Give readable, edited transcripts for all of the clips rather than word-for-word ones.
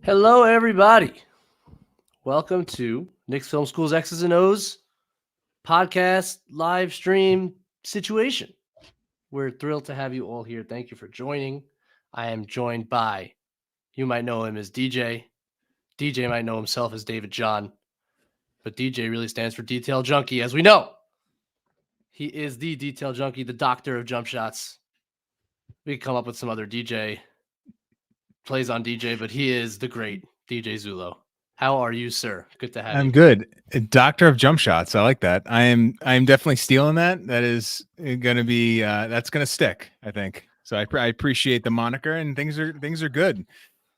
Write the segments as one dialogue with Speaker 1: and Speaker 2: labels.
Speaker 1: Hello, everybody. Welcome to Knicks Film School's X's and O's podcast live stream situation. We're thrilled to have you all here. Thank you for joining. I am joined by, you might know him as DJ. DJ might know himself as David John, but DJ really stands for Detail Junkie, as we know. He is the Detail Junkie, the doctor of jump shots. We could come up with some other DJ plays on DJ, but he is the great DJ Zullo. How are you, sir? Good to have you.
Speaker 2: I'm good. Doctor of jump shots. I like that. I am definitely stealing that. That is going to be that's going to stick, I think. So I appreciate the moniker, and things are good.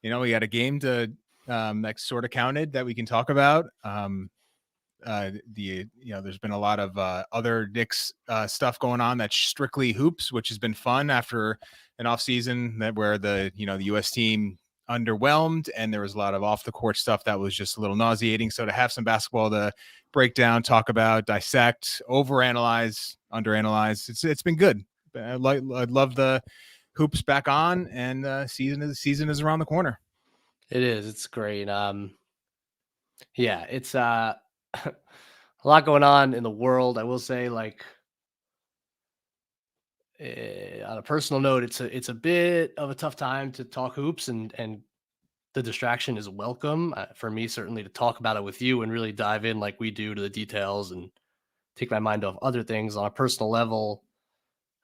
Speaker 2: You know, we got a game to that sort of counted that we can talk about. There's been a lot of other Knicks stuff going on that's strictly hoops, which has been fun after an off season where the US team underwhelmed, and there was a lot of off the court stuff that was just a little nauseating. So to have some basketball to break down, talk about, dissect, overanalyze, underanalyze, it's been good. I love the hoops back on, and season is around the corner.
Speaker 1: It is. It's great. It's a lot going on in the world. I will say, like, on a personal note, it's a bit of a tough time to talk hoops, and the distraction is welcome for me, certainly, to talk about it with you and really dive in like we do to the details and take my mind off other things. On a personal level,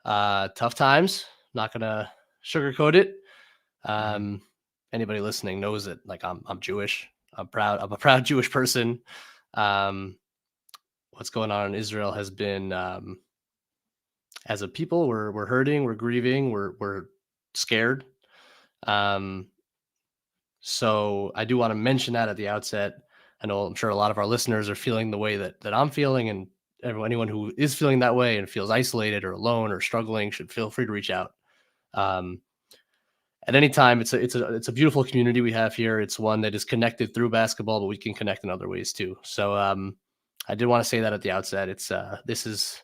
Speaker 1: tough times. Not gonna sugarcoat it. Anybody listening knows it. Like, I'm Jewish. I'm a proud Jewish person. What's going on in Israel has been, as a people, we're hurting, we're grieving, we're scared. So I do want to mention that at the outset. I'm sure a lot of our listeners are feeling the way that I'm feeling, and anyone who is feeling that way and feels isolated or alone or struggling should feel free to reach out. At any time, it's a beautiful community we have here. It's one that is connected through basketball, but we can connect in other ways too. So I did want to say that at the outset. This is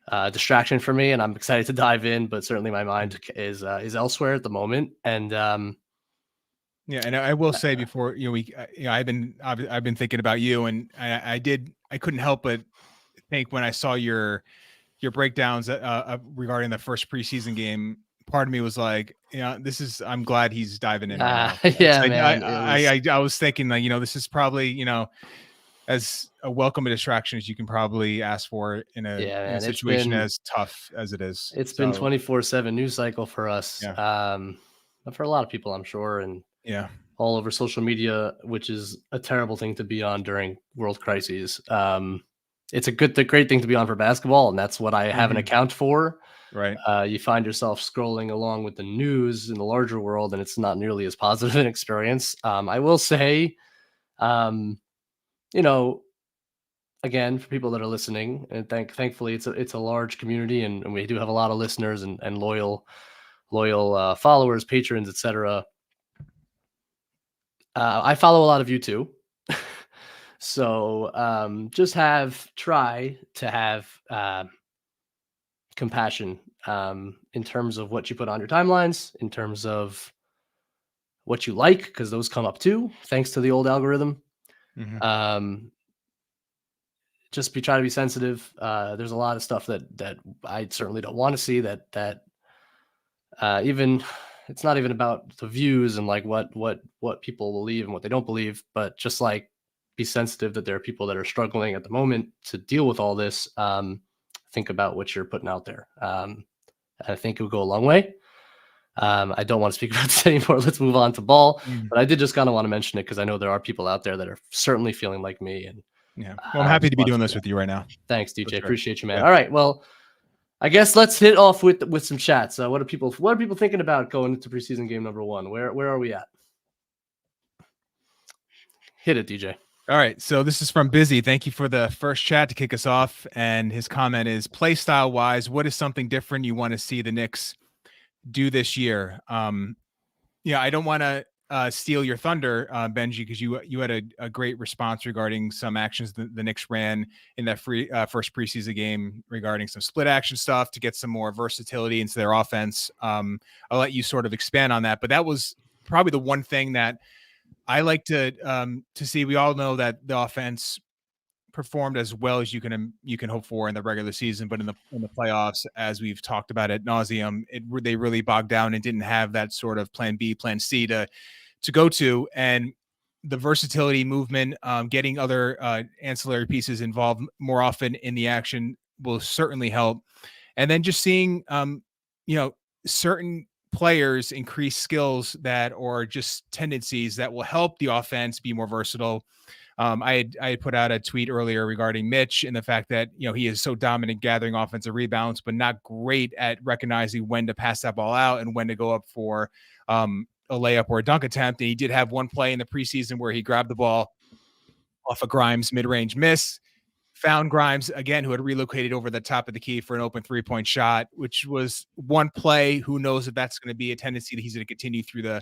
Speaker 1: a distraction for me, and I'm excited to dive in, but certainly my mind is elsewhere at the moment. And
Speaker 2: yeah, and I will say before I've been thinking about you, and I couldn't help but think when I saw your breakdowns regarding the first preseason game. Part of me was like, I'm glad he's diving in. Right now.
Speaker 1: Yeah, man.
Speaker 2: I was thinking, like, this is probably, as a welcome distraction as you can probably ask for in a situation as tough as it is.
Speaker 1: It's been 24/7 news cycle for us.
Speaker 2: Yeah.
Speaker 1: For a lot of people, I'm sure, and all over social media, which is a terrible thing to be on during world crises. It's a great thing to be on for basketball, and that's what I have an account for.
Speaker 2: Right.
Speaker 1: You find yourself scrolling along with the news in the larger world, and it's not nearly as positive an experience. I will say, again, for people that are listening, and thankfully it's a large community, and we do have a lot of listeners and loyal followers, patrons, etc. I follow a lot of you too. So just try to have compassion in terms of what you put on your timelines, in terms of what you like, because those come up too, thanks to the old algorithm. Just try to be sensitive. There's a lot of stuff that I certainly don't want to see, that even it's not even about the views and like what people believe and what they don't believe, but just like be sensitive that there are people that are struggling at the moment to deal with all this. Think about what you're putting out there. I think it would go a long way. I don't want to speak about this anymore. Let's move on to ball. But I did just kind of want to mention it because I know there are people out there that are certainly feeling like me. And
Speaker 2: well, I'm happy to be doing this with you right now.
Speaker 1: Thanks, DJ. Sure. Appreciate you, man. Yeah. All right. Well, I guess let's hit off with some chats. What are people thinking about going into preseason game number 1? Where are we at? Hit it, DJ.
Speaker 2: All right, so this is from Busy. Thank you for the first chat to kick us off. And his comment is, play style wise, what is something different you want to see the Knicks do this year? I don't want to steal your thunder, Benjy, because you had a great response regarding some actions the Knicks ran in that first preseason game regarding some split action stuff to get some more versatility into their offense. I'll let you sort of expand on that, but that was probably the one thing that I like to see. We all know that the offense performed as well as you can hope for in the regular season, but in the playoffs, as we've talked about ad nauseum, they really bogged down and didn't have that sort of plan B, plan C to go to. And the versatility, movement, getting other ancillary pieces involved more often in the action will certainly help. And then just seeing certain players increase skills that, or just tendencies that will help the offense be more versatile. I had put out a tweet earlier regarding Mitch and the fact that, he is so dominant gathering offensive rebounds, but not great at recognizing when to pass that ball out and when to go up for a layup or a dunk attempt. And he did have one play in the preseason where he grabbed the ball off of Grimes mid-range miss, found Grimes again, who had relocated over the top of the key for an open 3-point shot, which was one play. Who knows if that's going to be a tendency that he's going to continue through the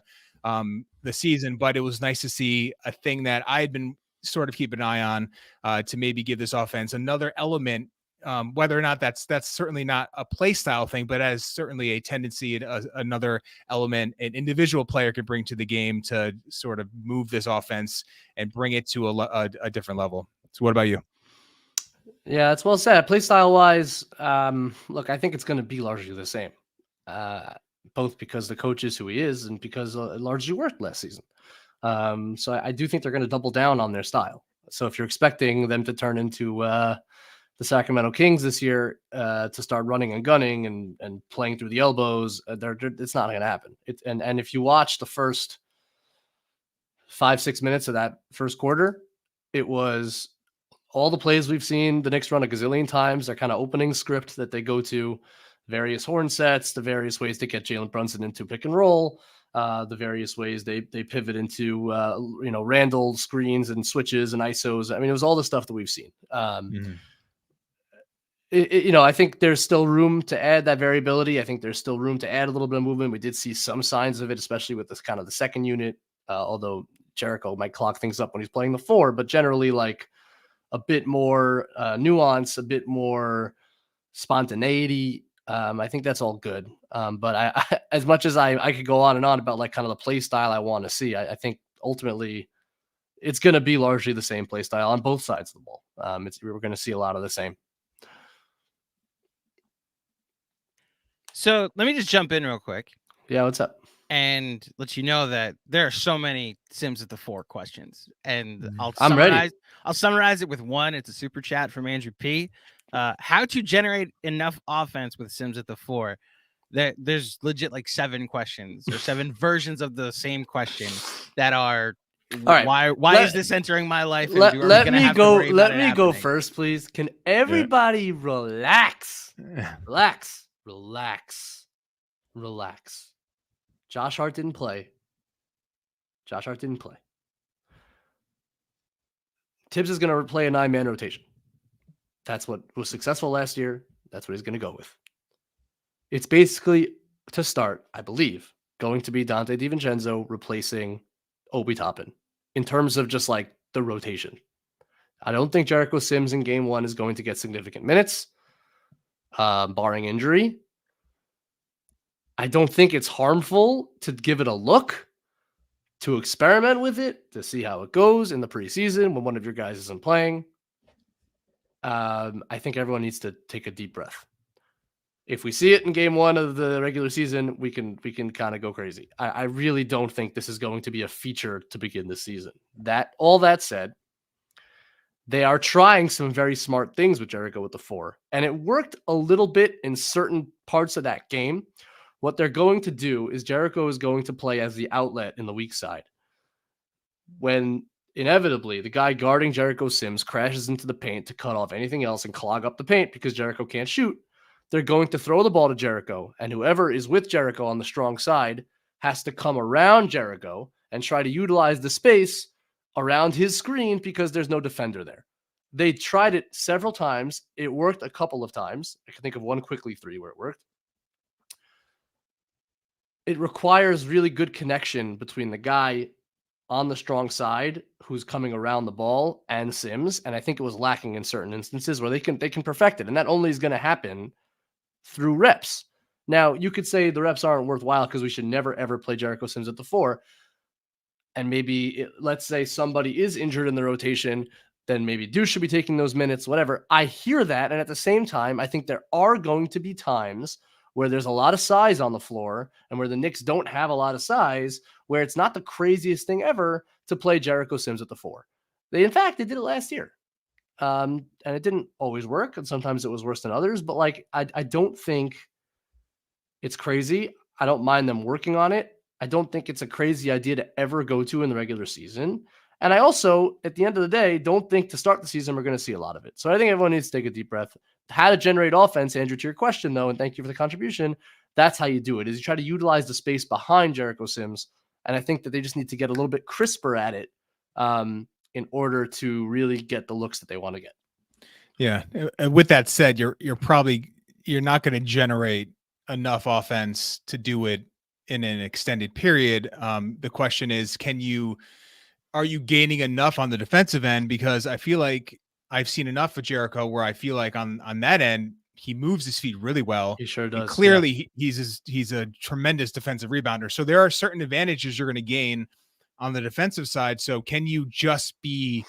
Speaker 2: season, but it was nice to see a thing that I had been sort of keep an eye on to maybe give this offense another element, whether or not that's certainly not a play style thing, but as certainly a tendency, another element an individual player can bring to the game to sort of move this offense and bring it to a different level. So what about you?
Speaker 1: Yeah, it's well said. Play style wise, look, I think it's going to be largely the same, both because the coach is who he is and because it largely worked last season. So I do think they're going to double down on their style. So if you're expecting them to turn into the Sacramento Kings this year, to start running and gunning and playing through the elbows, it's not going to happen. And if you watch the first 5-6 minutes of that first quarter, it was all the plays we've seen the Knicks run a gazillion times. Their kind of opening script that they go to, various horn sets, the various ways to get Jalen Brunson into pick and roll, the various ways they pivot into Randle screens and switches and ISOs. I mean, it was all the stuff that we've seen. I think there's still room to add that variability. I think there's still room to add a little bit of movement. We did see some signs of it, especially with this kind of the second unit. Although JERICHO might clock things up when he's playing the 4, but generally like a bit more nuance, a bit more spontaneity. I think that's all good. But I as much as I could go on and on about like kind of the play style I want to see, I think ultimately it's going to be largely the same play style on both sides of the ball. We're going to see a lot of the same.
Speaker 3: So let me just jump in real quick.
Speaker 1: Yeah, what's up?
Speaker 3: And let you know that there are so many Sims at the 4 questions, and
Speaker 1: I'm ready.
Speaker 3: I'll summarize it with one. It's a super chat from Andrew P. How to generate enough offense with Sims at the 4? There's legit like 7 questions or 7 versions of the same question that are. All right. Why is this entering my life? And
Speaker 1: let me go. Let me go first, please. Can everybody relax? Relax. Josh Hart didn't play. Thibs is going to play a 9-man rotation. That's what was successful last year. That's what he's going to go with. It's basically, to start, I believe, going to be Dante DiVincenzo replacing Obi Toppin in terms of just like the rotation. I don't think Jericho Sims in game 1 is going to get significant minutes, barring injury. I don't think it's harmful to give it a look, to experiment with it, to see how it goes in the preseason when one of your guys isn't playing. I think everyone needs to take a deep breath. If we see it in game 1 of the regular season, we can kind of go crazy. I really don't think this is going to be a feature to begin this season. All that said, they are trying some very smart things with JERICHO with the 4, and it worked a little bit in certain parts of that game. What they're going to do is JERICHO is going to play as the outlet in the weak side. When inevitably the guy guarding JERICHO Sims crashes into the paint to cut off anything else and clog up the paint because JERICHO can't shoot, they're going to throw the ball to JERICHO, and whoever is with JERICHO on the strong side has to come around JERICHO and try to utilize the space around his screen because there's no defender there. They tried it several times. It worked a couple of times. I can think of one quickly 3 where it worked. It requires really good connection between the guy on the strong side who's coming around the ball and Sims. And I think it was lacking in certain instances where they can perfect it. And that only is going to happen through reps. Now, you could say the reps aren't worthwhile because we should never, ever play JERICHO Sims at the 4. and maybe let's say somebody is injured in the rotation, then maybe Deuce should be taking those minutes, whatever. I hear that. And at the same time, I think there are going to be times where there's a lot of size on the floor and where the Knicks don't have a lot of size, where it's not the craziest thing ever to play JERICHO Sims at the 4. In fact, they did it last year. And it didn't always work. And sometimes it was worse than others, but like, I don't think it's crazy. I don't mind them working on it. I don't think it's a crazy idea to ever go to in the regular season. And I also, at the end of the day, don't think to start the season, we're going to see a lot of it. So I think everyone needs to take a deep breath. How to generate offense, Andrew, to your question, though, and thank you for the contribution. That's how you do it, is you try to utilize the space behind JERICHO Sims. And I think that they just need to get a little bit crisper at it in order to really get the looks that they want to get.
Speaker 2: Yeah. With that said, you're not going to generate enough offense to do it in an extended period. The question is, are you gaining enough on the defensive end? Because I feel like I've seen enough of JERICHO where I feel like on that end, he moves his feet really well.
Speaker 1: He sure does.
Speaker 2: And clearly, he's a tremendous defensive rebounder. So there are certain advantages you're going to gain on the defensive side. So can you just be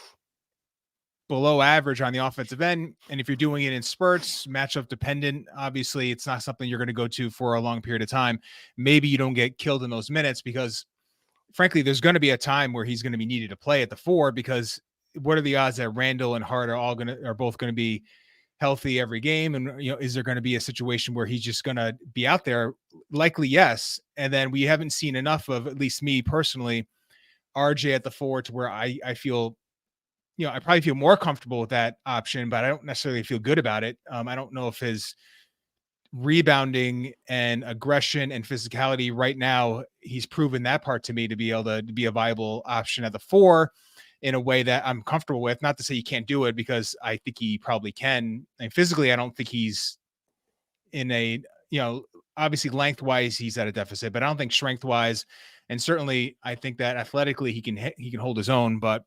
Speaker 2: below average on the offensive end? And if you're doing it in spurts, matchup dependent, obviously it's not something you're going to go to for a long period of time. Maybe you don't get killed in those minutes because frankly, there's going to be a time where he's going to be needed to play at the 4, because what are the odds that Randle and Hart are both going to be healthy every game? And, is there going to be a situation where he's just going to be out there? Likely, yes. And then we haven't seen enough of, at least me personally, RJ at the 4 to where I feel, I probably feel more comfortable with that option, but I don't necessarily feel good about it. I don't know if his rebounding and aggression and physicality right now, he's proven that part to me to be able to be a viable option at the 4 in a way that I'm comfortable with. Not to say he can't do it, because I think he probably can. And physically, I don't think he's in a, obviously lengthwise he's at a deficit, but I don't think strength wise. And certainly I think that athletically he can hold his own, but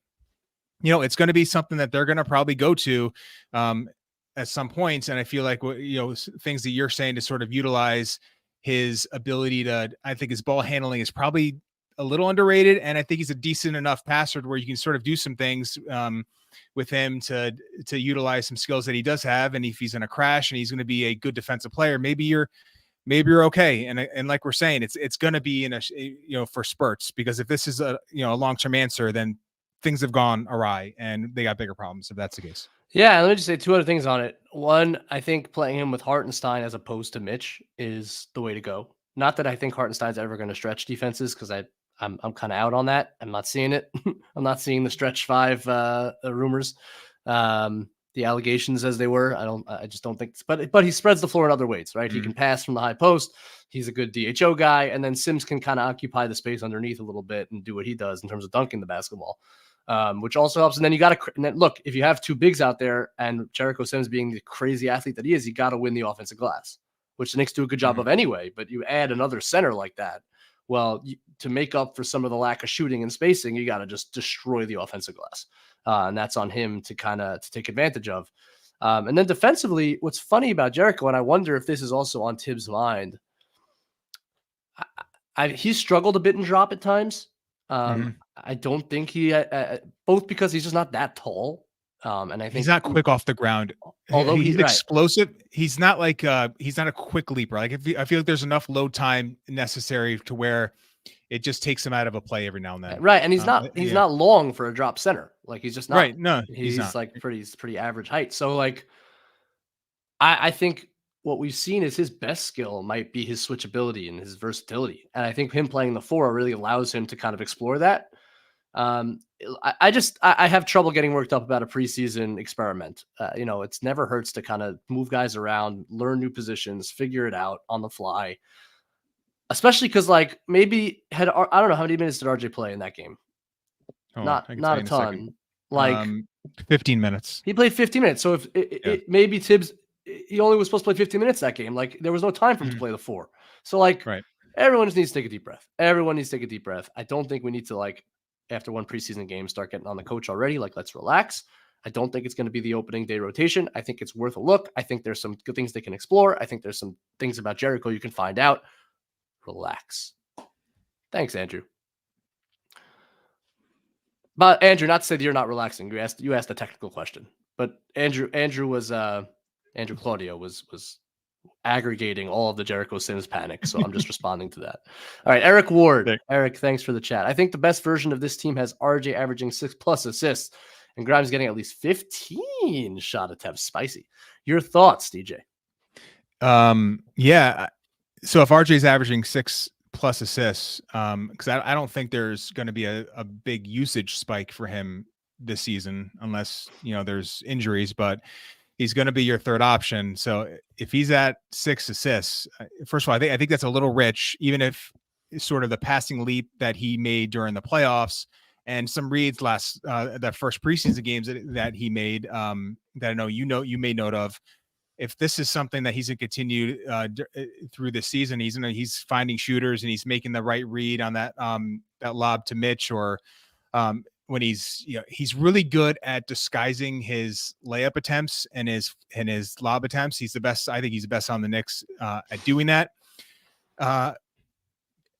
Speaker 2: it's going to be something that they're going to probably go to at some points. And I feel like, things that you're saying to sort of utilize his ability to, I think his ball handling is probably a little underrated. And I think he's a decent enough passer to where you can sort of do some things with him to utilize some skills that he does have. And if he's in a crash and he's going to be a good defensive player, maybe you're okay. And like we're saying, it's going to be in a, for spurts, because if this is a long-term answer, then things have gone awry and they got bigger problems if that's the case.
Speaker 1: Yeah, let me just say 2 other things on it. One, I think playing him with Hartenstein as opposed to Mitch is the way to go. Not that I think Hartenstein's ever going to stretch defenses, because I'm kind of out on that. I'm not seeing it. I'm not seeing the stretch 5 rumors, the allegations as they were. I just don't think. But he spreads the floor in other ways, right? Mm-hmm. He can pass from the high post. He's a good DHO guy, and then Sims can kind of occupy the space underneath a little bit and do what he does in terms of dunking the basketball. Which also helps. And then you got to look, if you have 2 bigs out there and JERICHO Sims being the crazy athlete that he is, you got to win the offensive glass, which the Knicks do a good job of anyway. But you add another center like that, well, to make up for some of the lack of shooting and spacing, you got to just destroy the offensive glass. And that's on him to take advantage of. And then defensively, what's funny about JERICHO, and I wonder if this is also on Thibs' mind, he's struggled a bit in drop at times. I don't think he, both because he's just not that tall. And I think
Speaker 2: he's not quick off the ground.
Speaker 1: Although
Speaker 2: he's explosive, he's not like he's not a quick leaper. Like I feel like there's enough load time necessary to where it just takes him out of a play every now and then.
Speaker 1: Right, and he's not long for a drop center. Like he's just not.
Speaker 2: Right, no,
Speaker 1: he's not. Like pretty average height. So like, I think what we've seen is his best skill might be his switchability and his versatility. And I think him playing the 4 really allows him to kind of explore that. I have trouble getting worked up about a preseason experiment. It's never hurts to kind of move guys around, learn new positions, figure it out on the fly. Especially because like I don't know how many minutes did RJ play in that game? Not a ton. Like
Speaker 2: 15 minutes.
Speaker 1: He played 15 minutes. So if maybe Thibs, he only was supposed to play 15 minutes that game. Like there was no time for him to play the 4. So like everyone just needs to take a deep breath. Everyone needs to take a deep breath. I don't think we need to like after one preseason game start getting on the coach already. Like let's relax. I don't think it's going to be the opening day rotation. I think it's worth a look. I think there's some good things they can explore. I think there's some things about JERICHO you can find out. Relax. Thanks, Andrew. But Andrew, not to say that you're not relaxing. You asked a technical question, but Andrew Claudio was aggregating all of the Jericho Sims panic. So I'm just responding to that. All right. Eric Ward.
Speaker 2: Thanks.
Speaker 1: Eric, thanks for the chat. I think the best version of this team has RJ averaging 6+ assists and Grimes getting at least 15 shot attempts. Spicy. Your thoughts, DJ?
Speaker 2: Yeah. So if RJ's averaging 6+ assists, because I don't think there's going to be a big usage spike for him this season, unless, there's injuries, but he's going to be your third option. So if he's at 6 assists, first of all, I think that's a little rich, even if sort of the passing leap that he made during the playoffs and some reads that first preseason games that he made, that I know you made note of. If this is something that he's going to continue through this season, he's finding shooters and he's making the right read on that lob to Mitch, or when he's really good at disguising his layup attempts and his lob attempts. He's the best. I think he's the best on the Knicks at doing that.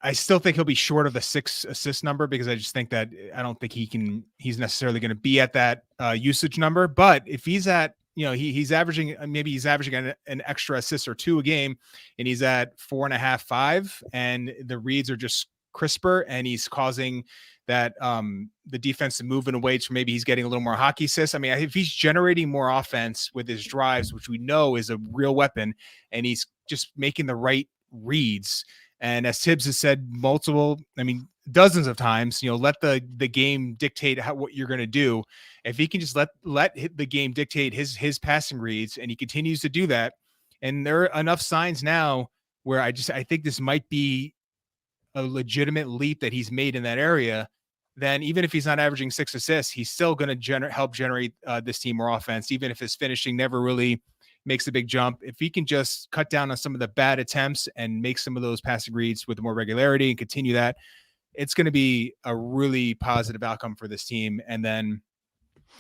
Speaker 2: I still think he'll be short of the 6 assist number because I just think that I don't think he's necessarily going to be at that usage number. But if he's at, he's averaging an extra assist or 2 a game, and he's at 4.5, 5, and the reads are just crisper, and he's causing that the defense to move in a way to maybe he's getting a little more hockey assists. I mean, if he's generating more offense with his drives, which we know is a real weapon, and he's just making the right reads. And as Thibs has said dozens of times, let the game dictate what you're going to do. If he can just let the game dictate his passing reads, and he continues to do that, and there are enough signs now where I think this might be a legitimate leap that he's made in that area, then even if he's not averaging 6 assists, he's still going to help generate this team more offense, even if his finishing never really makes a big jump. If he can just cut down on some of the bad attempts and make some of those passing reads with more regularity and continue that, it's going to be a really positive outcome for this team. And then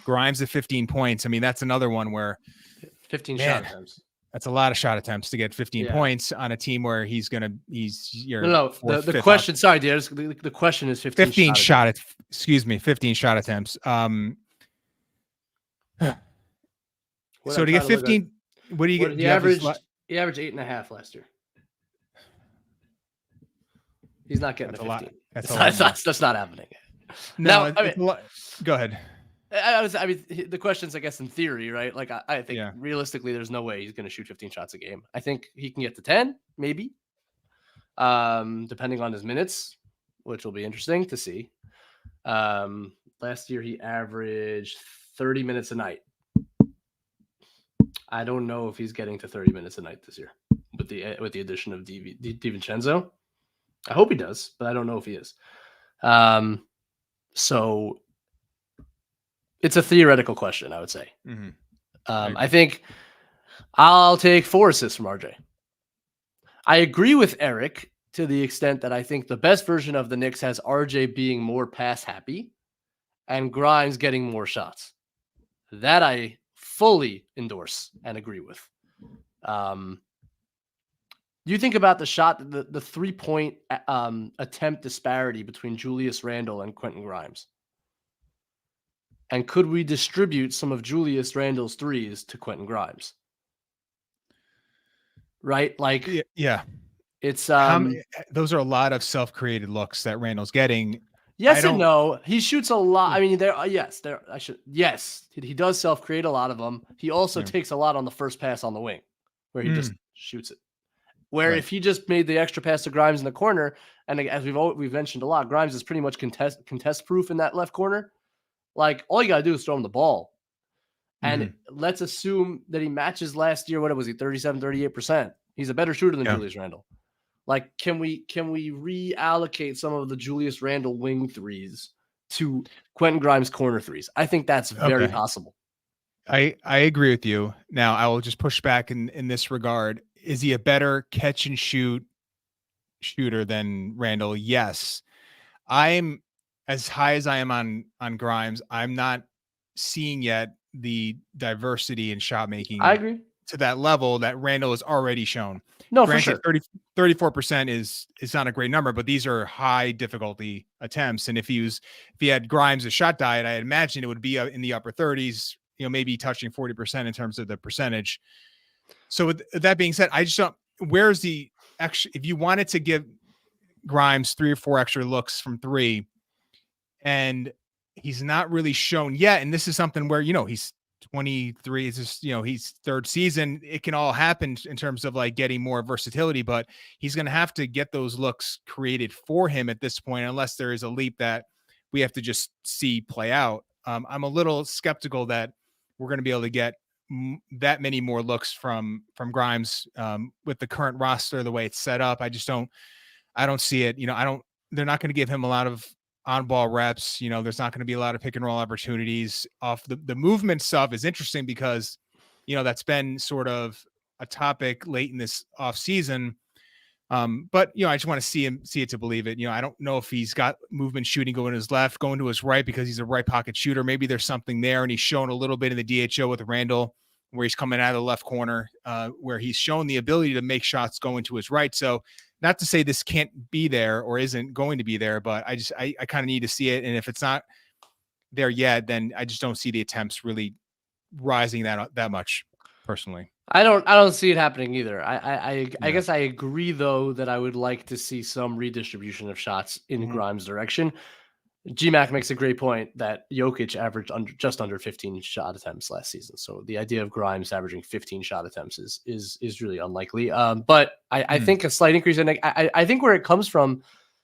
Speaker 2: Grimes at 15 points. I mean, that's another one where
Speaker 1: 15 shot attempts.
Speaker 2: That's a lot of shot attempts to get 15 points on a team where he's your
Speaker 1: the question. Sorry, dear. The question is 15
Speaker 2: shot attempts. 15 shot attempts. So to get 15, what do you get?
Speaker 1: He averaged 8.5 last year. He's not getting
Speaker 2: a lot.
Speaker 1: That's not happening.
Speaker 2: No, go ahead.
Speaker 1: The question's, I guess, in theory, right? Like, I think realistically, there's no way he's going to shoot 15 shots a game. I think he can get to 10, maybe, depending on his minutes, which will be interesting to see. Last year, he averaged 30 minutes a night. I don't know if he's getting to 30 minutes a night this year with the addition of DiVincenzo. I hope he does, but I don't know if he is. So it's a theoretical question, I would say.
Speaker 2: Mm-hmm.
Speaker 1: I think I'll take 4 assists from RJ. I agree with Eric to the extent that I think the best version of the Knicks has RJ being more pass happy and Grimes getting more shots. That I fully endorse and agree with. You think about the shot, the 3-point attempt disparity between Julius Randle and Quentin Grimes. And could we distribute some of Julius Randle's threes to Quentin Grimes? Right? Like,
Speaker 2: yeah.
Speaker 1: It's
Speaker 2: those are a lot of self-created looks that Randle's getting.
Speaker 1: Yes and no. He shoots a lot. I mean, he does self-create a lot of them. He also takes a lot on the first pass on the wing, where he just shoots it. Where if he just made the extra pass to Grimes in the corner, and as we've mentioned a lot, Grimes is pretty much contest proof in that left corner. Like, all you gotta do is throw him the ball. And let's assume that he matches last year. What was he? 37, 38%. He's a better shooter than Julius Randle. Like, can we reallocate some of the Julius Randle wing threes to Quentin Grimes corner threes? I think that's very possible.
Speaker 2: I agree with you. Now, I will just push back in this regard. Is he a better catch and shoot shooter than Randle? Yes. I'm as high as I am on Grimes. I'm not seeing yet the diversity in shot making.
Speaker 1: I agree.
Speaker 2: to that level that Randle has already shown.
Speaker 1: No,
Speaker 2: Granted,
Speaker 1: for sure.
Speaker 2: 34% is not a great number, but these are high difficulty attempts. And if he had Grimes' shot diet, I imagine it would be in the upper 30s, maybe touching 40% in terms of the percentage. So with that being said, I just don't, where's the extra, if you wanted to give Grimes 3 or 4 extra looks from 3, and he's not really shown yet. And this is something where, he's 23, it's just, he's third season. It can all happen in terms of like getting more versatility, but he's going to have to get those looks created for him at this point, unless there is a leap that we have to just see play out. I'm a little skeptical that we're going to be able to get that many more looks from Grimes with the current roster, the way it's set up. I don't see it. They're not going to give him a lot of on-ball reps. There's not going to be a lot of pick and roll opportunities. Off the movement stuff is interesting because, that's been sort of a topic late in this off season. But I just want to see it to believe it. I don't know if he's got movement shooting going to his left, going to his right because he's a right pocket shooter. Maybe there's something there, and he's shown a little bit in the DHO with Randle, where he's coming out of the left corner, where he's shown the ability to make shots going to his right. So not to say this can't be there or isn't going to be there, but I kind of need to see it. And if it's not there yet, then I just don't see the attempts really rising that much personally.
Speaker 1: I don't see it happening either. I guess I agree though that I would like to see some redistribution of shots in Grimes' direction. GMAC makes a great point that Jokic averaged just under 15 shot attempts last season. So the idea of Grimes averaging 15 shot attempts is really unlikely. But I think a slight increase in I think where it comes from,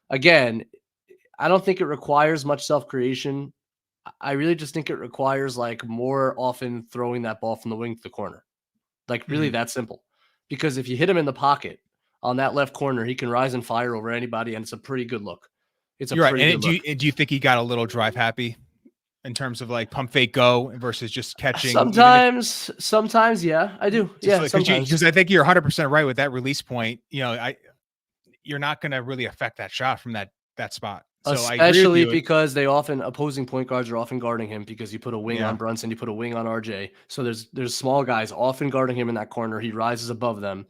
Speaker 1: again, I don't think it requires much self-creation. I really just think it requires like more often throwing that ball from the wing to the corner. Like really that simple. Because if you hit him in the pocket on that left corner, he can rise and fire over anybody, and it's a pretty good look.
Speaker 2: You're right. And do you think he got a little drive happy in terms of like pump fake go versus just catching?
Speaker 1: Sometimes, yeah, I do. Yeah,
Speaker 2: because I think you're 100% right with that release point. You're not going to really affect that shot from that spot. So
Speaker 1: especially because opposing point guards are often guarding him because you put a wing on Brunson, you put a wing on RJ. So there's small guys often guarding him in that corner. He rises above them.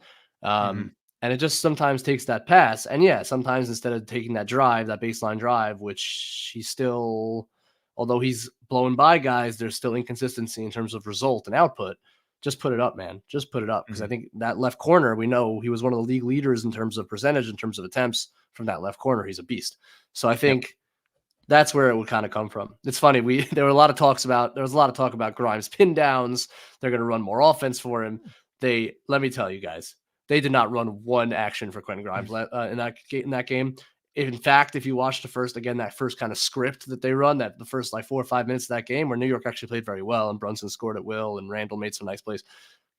Speaker 1: And it just sometimes takes that pass. And yeah, sometimes instead of taking that drive, that baseline drive, which he's still, although he's blowing by guys, there's still inconsistency in terms of result and output. Just put it up, man. Just put it up. Because I think that left corner, we know he was one of the league leaders in terms of percentage, in terms of attempts from that left corner. He's a beast. So I think that's where it would kind of come from. It's funny. There was a lot of talk about Grimes pin downs. They're going to run more offense for him. Let me tell you guys, they did not run one action for Quentin Grimes in that game. In fact, if you watch that first kind of script that they run, that the first like 4 or 5 minutes of that game where New York actually played very well and Brunson scored at will and Randle made some nice plays,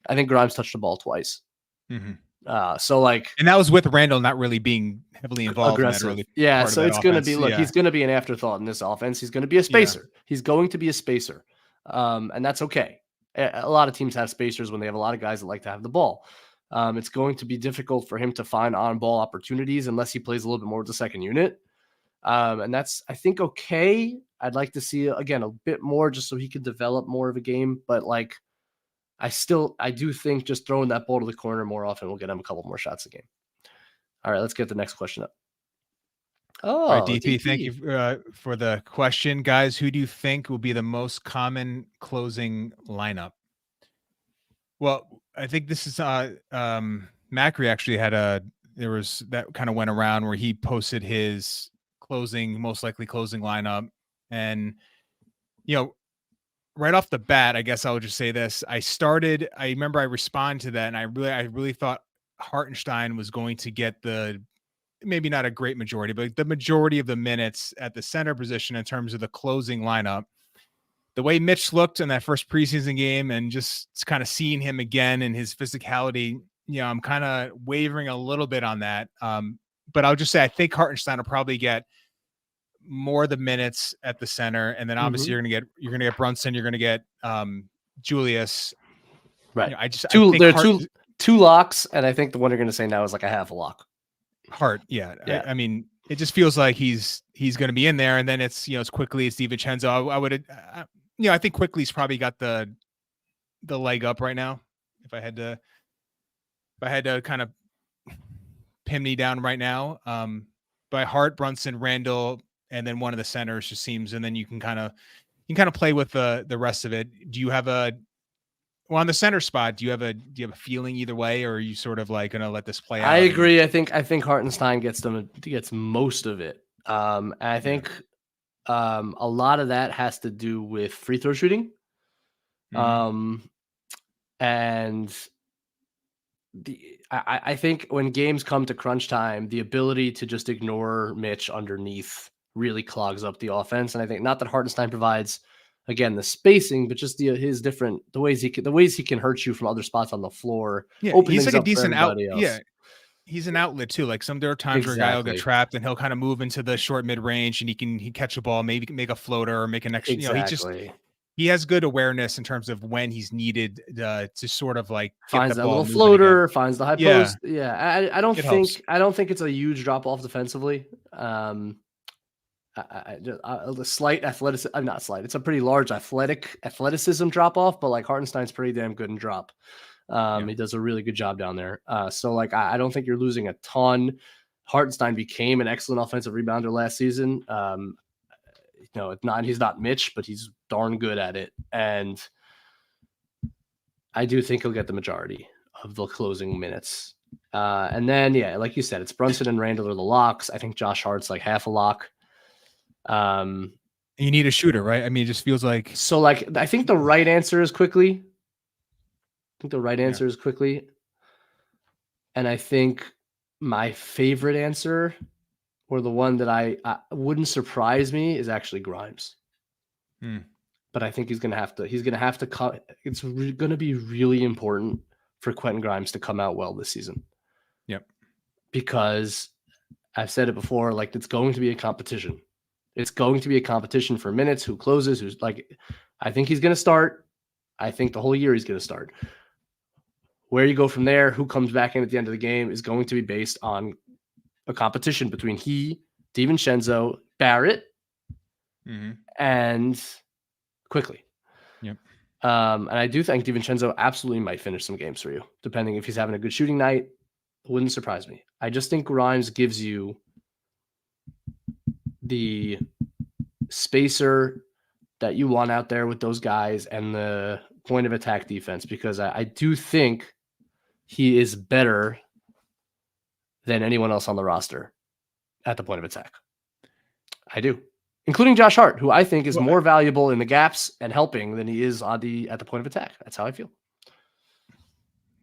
Speaker 1: I think Grimes touched the ball twice. And that
Speaker 2: was with Randle not really being heavily involved.
Speaker 1: Aggressive. So it's going to be, he's going to be an afterthought in this offense. He's going to be a spacer. Yeah. He's going to be a spacer. And that's okay. A lot of teams have spacers when they have a lot of guys that like to have the ball. It's going to be difficult for him to find on-ball opportunities unless he plays a little bit more with the second unit. And that's, I think, okay. I'd like to see, again, a bit more just so he could develop more of a game. But, like, I do think just throwing that ball to the corner more often will get him a couple more shots a game. All right, let's get the next question up.
Speaker 2: All right, DP, thank you for the question. Guys, who do you think will be the most common closing lineup? Well, I think this is Macri actually there was that kind of went around where he posted his most likely closing lineup. And, right off the bat, I guess I would just say this. I remember I responded to that, and I really thought Hartenstein was going to get maybe not a great majority, but the majority of the minutes at the center position in terms of the closing lineup. The way Mitch looked in that first preseason game and just kind of seeing him again and his physicality, I'm kind of wavering a little bit on that. But I'll just say I think Hartenstein will probably get more of the minutes at the center, and then obviously you're gonna get Brunson, you're gonna get Julius.
Speaker 1: Right. Two locks, and I think the one you're gonna say now is like a half a lock.
Speaker 2: Yeah. I mean, it just feels like he's going to be in there, and then it's Quickly, it's DiVincenzo. I think Quickly's probably got the leg up right now. if I had to kind of pin me down right now, by heart, Brunson, Randle, and then one of the centers just seems, and then you can kind of play with the rest of it. Do you have on the center spot, do you have a feeling either way, or are you sort of like gonna let this play out?
Speaker 1: I agree. I think Hartenstein gets most of it. And I think a lot of that has to do with free throw shooting. And I think when games come to crunch time, the ability to just ignore Mitch underneath really clogs up the offense. And I think not that Hartenstein provides, again, the spacing, but just the ways he can hurt you from other spots on the floor.
Speaker 2: Yeah, he's like a decent out. Yeah, he's an outlet too. Like there are times where a guy will get trapped and he'll kind of move into the short mid range and he can catch a ball, maybe make a floater or make an extra.
Speaker 1: Exactly.
Speaker 2: He has good awareness in terms of when he's needed to sort of like
Speaker 1: finds that little floater, finds the high post. Yeah, I don't think it's a huge drop off defensively. A slight athleticism, not slight. It's a pretty large athleticism drop off, but like Hartenstein's pretty damn good in drop. He does a really good job down there. So like I don't think you're losing a ton. Hartenstein became an excellent offensive rebounder last season. He's not Mitch, but he's darn good at it. And I do think he'll get the majority of the closing minutes. And then, like you said, it's Brunson and Randle are the locks. I think Josh Hart's like half a lock.
Speaker 2: You need a shooter, right? I mean, it just feels like.
Speaker 1: So like, I think the right answer is quickly. And I think my favorite answer, or the one that I wouldn't surprise me, is actually Grimes. But I think he's going to have to come. It's going to be really important for Quentin Grimes to come out well this season.
Speaker 2: Yep.
Speaker 1: Because I've said it before, like it's going to be a competition. It's going to be a competition for minutes, who closes, who's like, I think he's going to start. I think the whole year he's going to start. Where you go from there, who comes back in at the end of the game, is going to be based on a competition between DiVincenzo, Barrett, and Quickly.
Speaker 2: Yep.
Speaker 1: And I do think DiVincenzo absolutely might finish some games for you, depending if he's having a good shooting night. It wouldn't surprise me. I just think Grimes gives you the spacer that you want out there with those guys and the point of attack defense, because I do think he is better than anyone else on the roster at the point of attack. I do. Including Josh Hart, who I think is more valuable in the gaps and helping than he is at the point of attack. That's how I feel.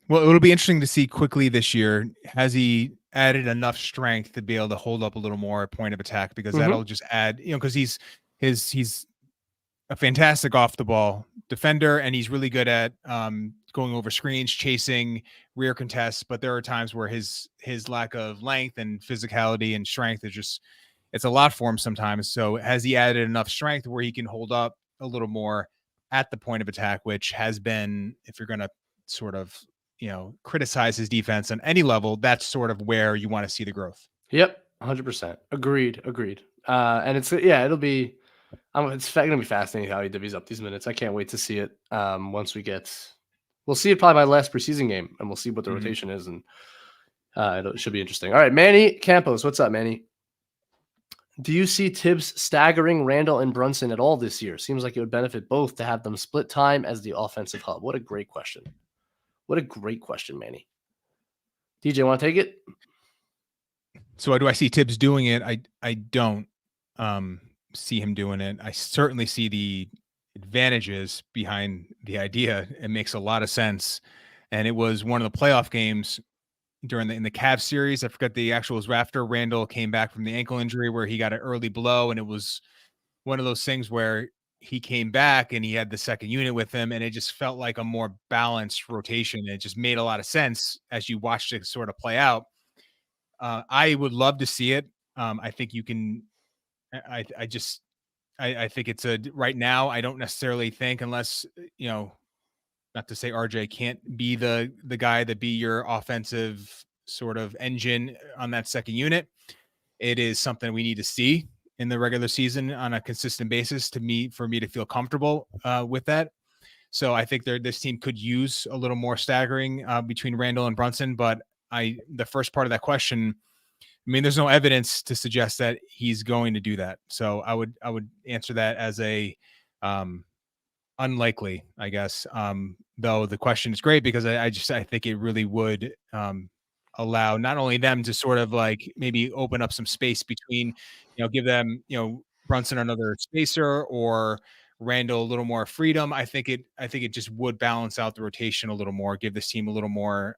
Speaker 2: Well, it'll be interesting to see Quickly this year. Has he added enough strength to be able to hold up a little more at point of attack? Because that'll just add, because he's a fantastic off the ball defender, and he's really good at going over screens, chasing rear contests. But there are times where his lack of length and physicality and strength is just, it's a lot for him sometimes. So has he added enough strength where he can hold up a little more at the point of attack, which has been, if you're going to sort of, criticize his defense on any level, that's sort of where you want to see the growth.
Speaker 1: Yep. 100%. Agreed. And it's, it'll be, it's going to be fascinating how he divvies up these minutes. I can't wait to see it. We'll see it probably by last preseason game, and we'll see what the rotation is. And it should be interesting. All right. Manny Campos. What's up, Manny? Do you see Thibs staggering Randle and Brunson at all this year? Seems like it would benefit both to have them split time as the offensive hub. What a great question. Manny. DJ, want to take it?
Speaker 2: So do I see Thibs doing it? I don't see him doing it. I certainly see the advantages behind the idea. It makes a lot of sense. And it was one of the playoff games in the Cavs series. I forgot the actual was after Randle came back from the ankle injury where he got an early blow, and it was one of those things where he came back and he had the second unit with him, and it just felt like a more balanced rotation. It just made a lot of sense as you watched it sort of play out. I would love to see it. I think you can. I think it's right now. I don't necessarily think, unless not to say RJ can't be the guy that be your offensive sort of engine on that second unit. It is something we need to see in the regular season on a consistent basis for me to feel comfortable with that. So I think this team could use a little more staggering between Randle and Brunson. But the first part of that question, I mean, there's no evidence to suggest that he's going to do that. So I would answer that as a unlikely, I guess. Though the question is great because I think it really would allow not only them to sort of like maybe open up some space between, give them, Brunson another spacer or Randle a little more freedom. I think it just would balance out the rotation a little more, give this team a little more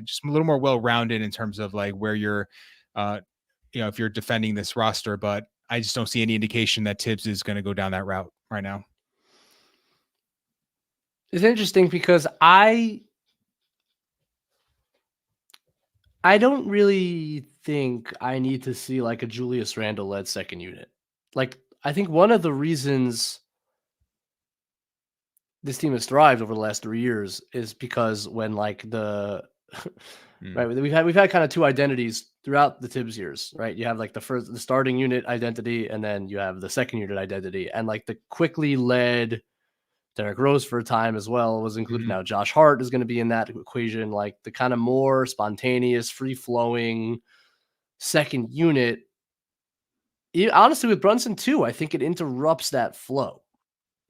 Speaker 2: just a little more well-rounded in terms of like where you're, if you're defending this roster, but I just don't see any indication that Thibs is going to go down that route right now.
Speaker 1: It's interesting because I don't really think I need to see like a Julius Randle led second unit. Like, I think one of the reasons this team has thrived over the last 3 years is because when like right, we've had kind of two identities throughout the Thibs years, right? You have like the starting unit identity, and then you have the second unit identity, and like the quickly led Derrick Rose for a time as well was included. Now Josh Hart is going to be in that equation, like the kind of more spontaneous, free-flowing second unit. Honestly, with Brunson too, I think it interrupts that flow.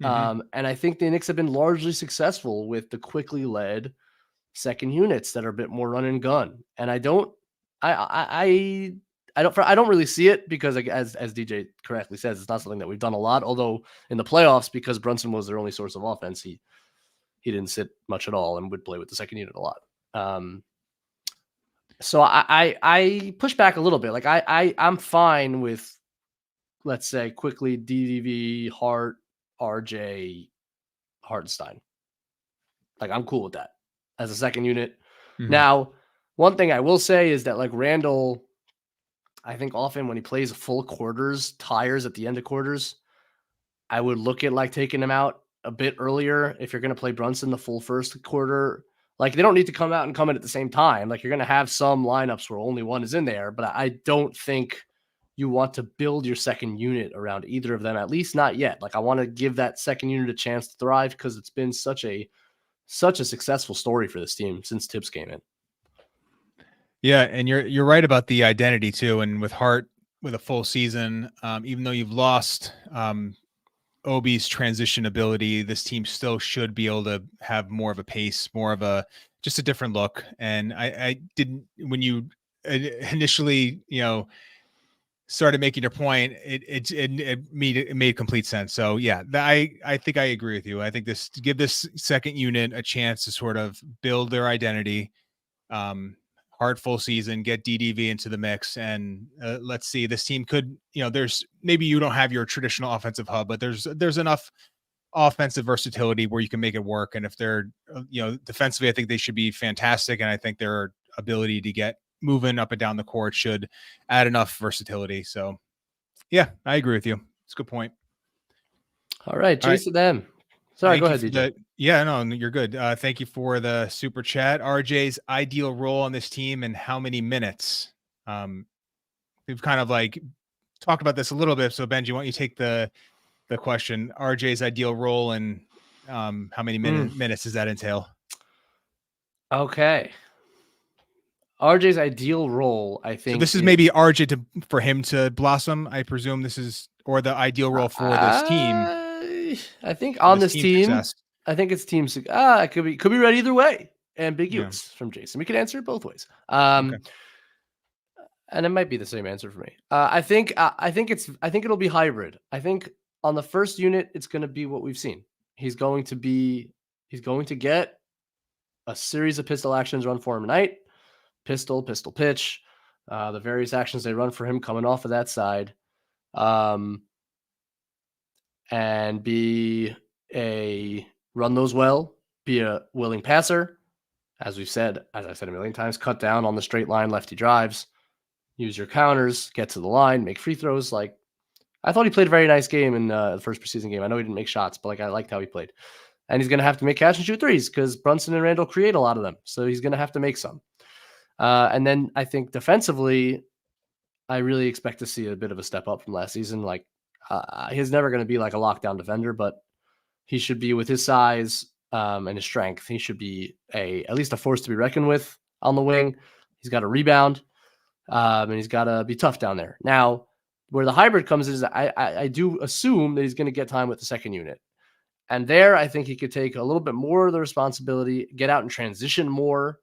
Speaker 1: And I think the Knicks have been largely successful with the quickly led second units that are a bit more run and gun. And I don't really see it because, like, as DJ correctly says, it's not something that we've done a lot. Although in the playoffs, because Brunson was their only source of offense, he didn't sit much at all and would play with the second unit a lot. So I push back a little bit. Like I'm fine with, let's say, quickly DDV, Hart, RJ, Hartenstein. Like, I'm cool with that as a second unit. Now, one thing I will say is that like Randle, I think often when he plays full quarters, tires at the end of quarters, I would look at like taking him out a bit earlier. If you're going to play Brunson the full first quarter, like they don't need to come out and come in at the same time. Like you're going to have some lineups where only one is in there, but I don't think you want to build your second unit around either of them, at least not yet. Like I want to give that second unit a chance to thrive because it's been such a successful story for this team since Thibs came in.
Speaker 2: Yeah, and you're right about the identity too. And with Hart, with a full season, even though you've lost Obi's transition ability, this team still should be able to have more of a pace, more of just a different look. And I didn't, when you initially, started making your point, it made complete sense. So yeah, I think I agree with you. I think give this second unit a chance to sort of build their identity. Hard full season, get DDV into the mix, and let's see. This team could, there's maybe you don't have your traditional offensive hub, but there's enough offensive versatility where you can make it work. And if they're, defensively, I think they should be fantastic, and I think their ability to get moving up and down the court should add enough versatility. So, yeah, I agree with you. It's a good point.
Speaker 1: All right, Jason M. Sorry, go ahead, DJ.
Speaker 2: Yeah, no, you're good. Thank you for the super chat. RJ's ideal role on this team and how many minutes? We've kind of like talked about this a little bit. So Benji, why don't you take the question? RJ's ideal role and how many minutes does that entail?
Speaker 1: Okay. RJ's ideal role, I think.
Speaker 2: So this is maybe RJ for him to blossom. I presume this is, or the ideal role for this team.
Speaker 1: I think on this team,
Speaker 2: success.
Speaker 1: I think it's team. It could be read either way. Ambiguous from Jason. We can answer it both ways. Okay. And it might be the same answer for me. I think it'll be hybrid. I think on the first unit, it's going to be what we've seen. He's going to get a series of pistol actions run for him tonight. Pistol, pitch, the various actions they run for him coming off of that side, and run those well, be a willing passer, as I said a million times, cut down on the straight line lefty drives, use your counters, get to the line, make free throws. Like, I thought he played a very nice game in the first preseason game. I know he didn't make shots, but like I liked how he played. And he's going to have to make catch and shoot threes because Brunson and Randle create a lot of them, so he's going to have to make some. And then I think defensively, I really expect to see a bit of a step up from last season. Like he's never going to be like a lockdown defender, but He should be, with his size and his strength, he should be at least a force to be reckoned with on the wing. He's got to rebound, and he's got to be tough down there. Now, where the hybrid comes is I do assume that he's going to get time with the second unit. And there, I think he could take a little bit more of the responsibility, get out and transition more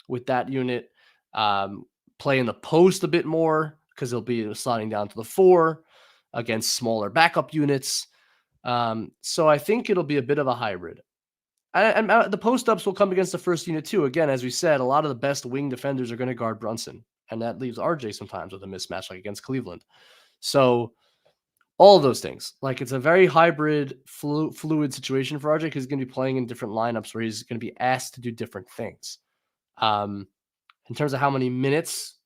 Speaker 1: with that unit, play in the post a bit more because he'll be sliding down to the 4 against smaller backup units. So I think it'll be a bit of a hybrid. And the post-ups will come against the first unit too. Again, as we said, a lot of the best wing defenders are going to guard Brunson. And that leaves RJ sometimes with a mismatch like against Cleveland. So all of those things, like it's a very hybrid, fluid situation for RJ because he's going to be playing in different lineups where he's going to be asked to do different things. In terms of how many minutes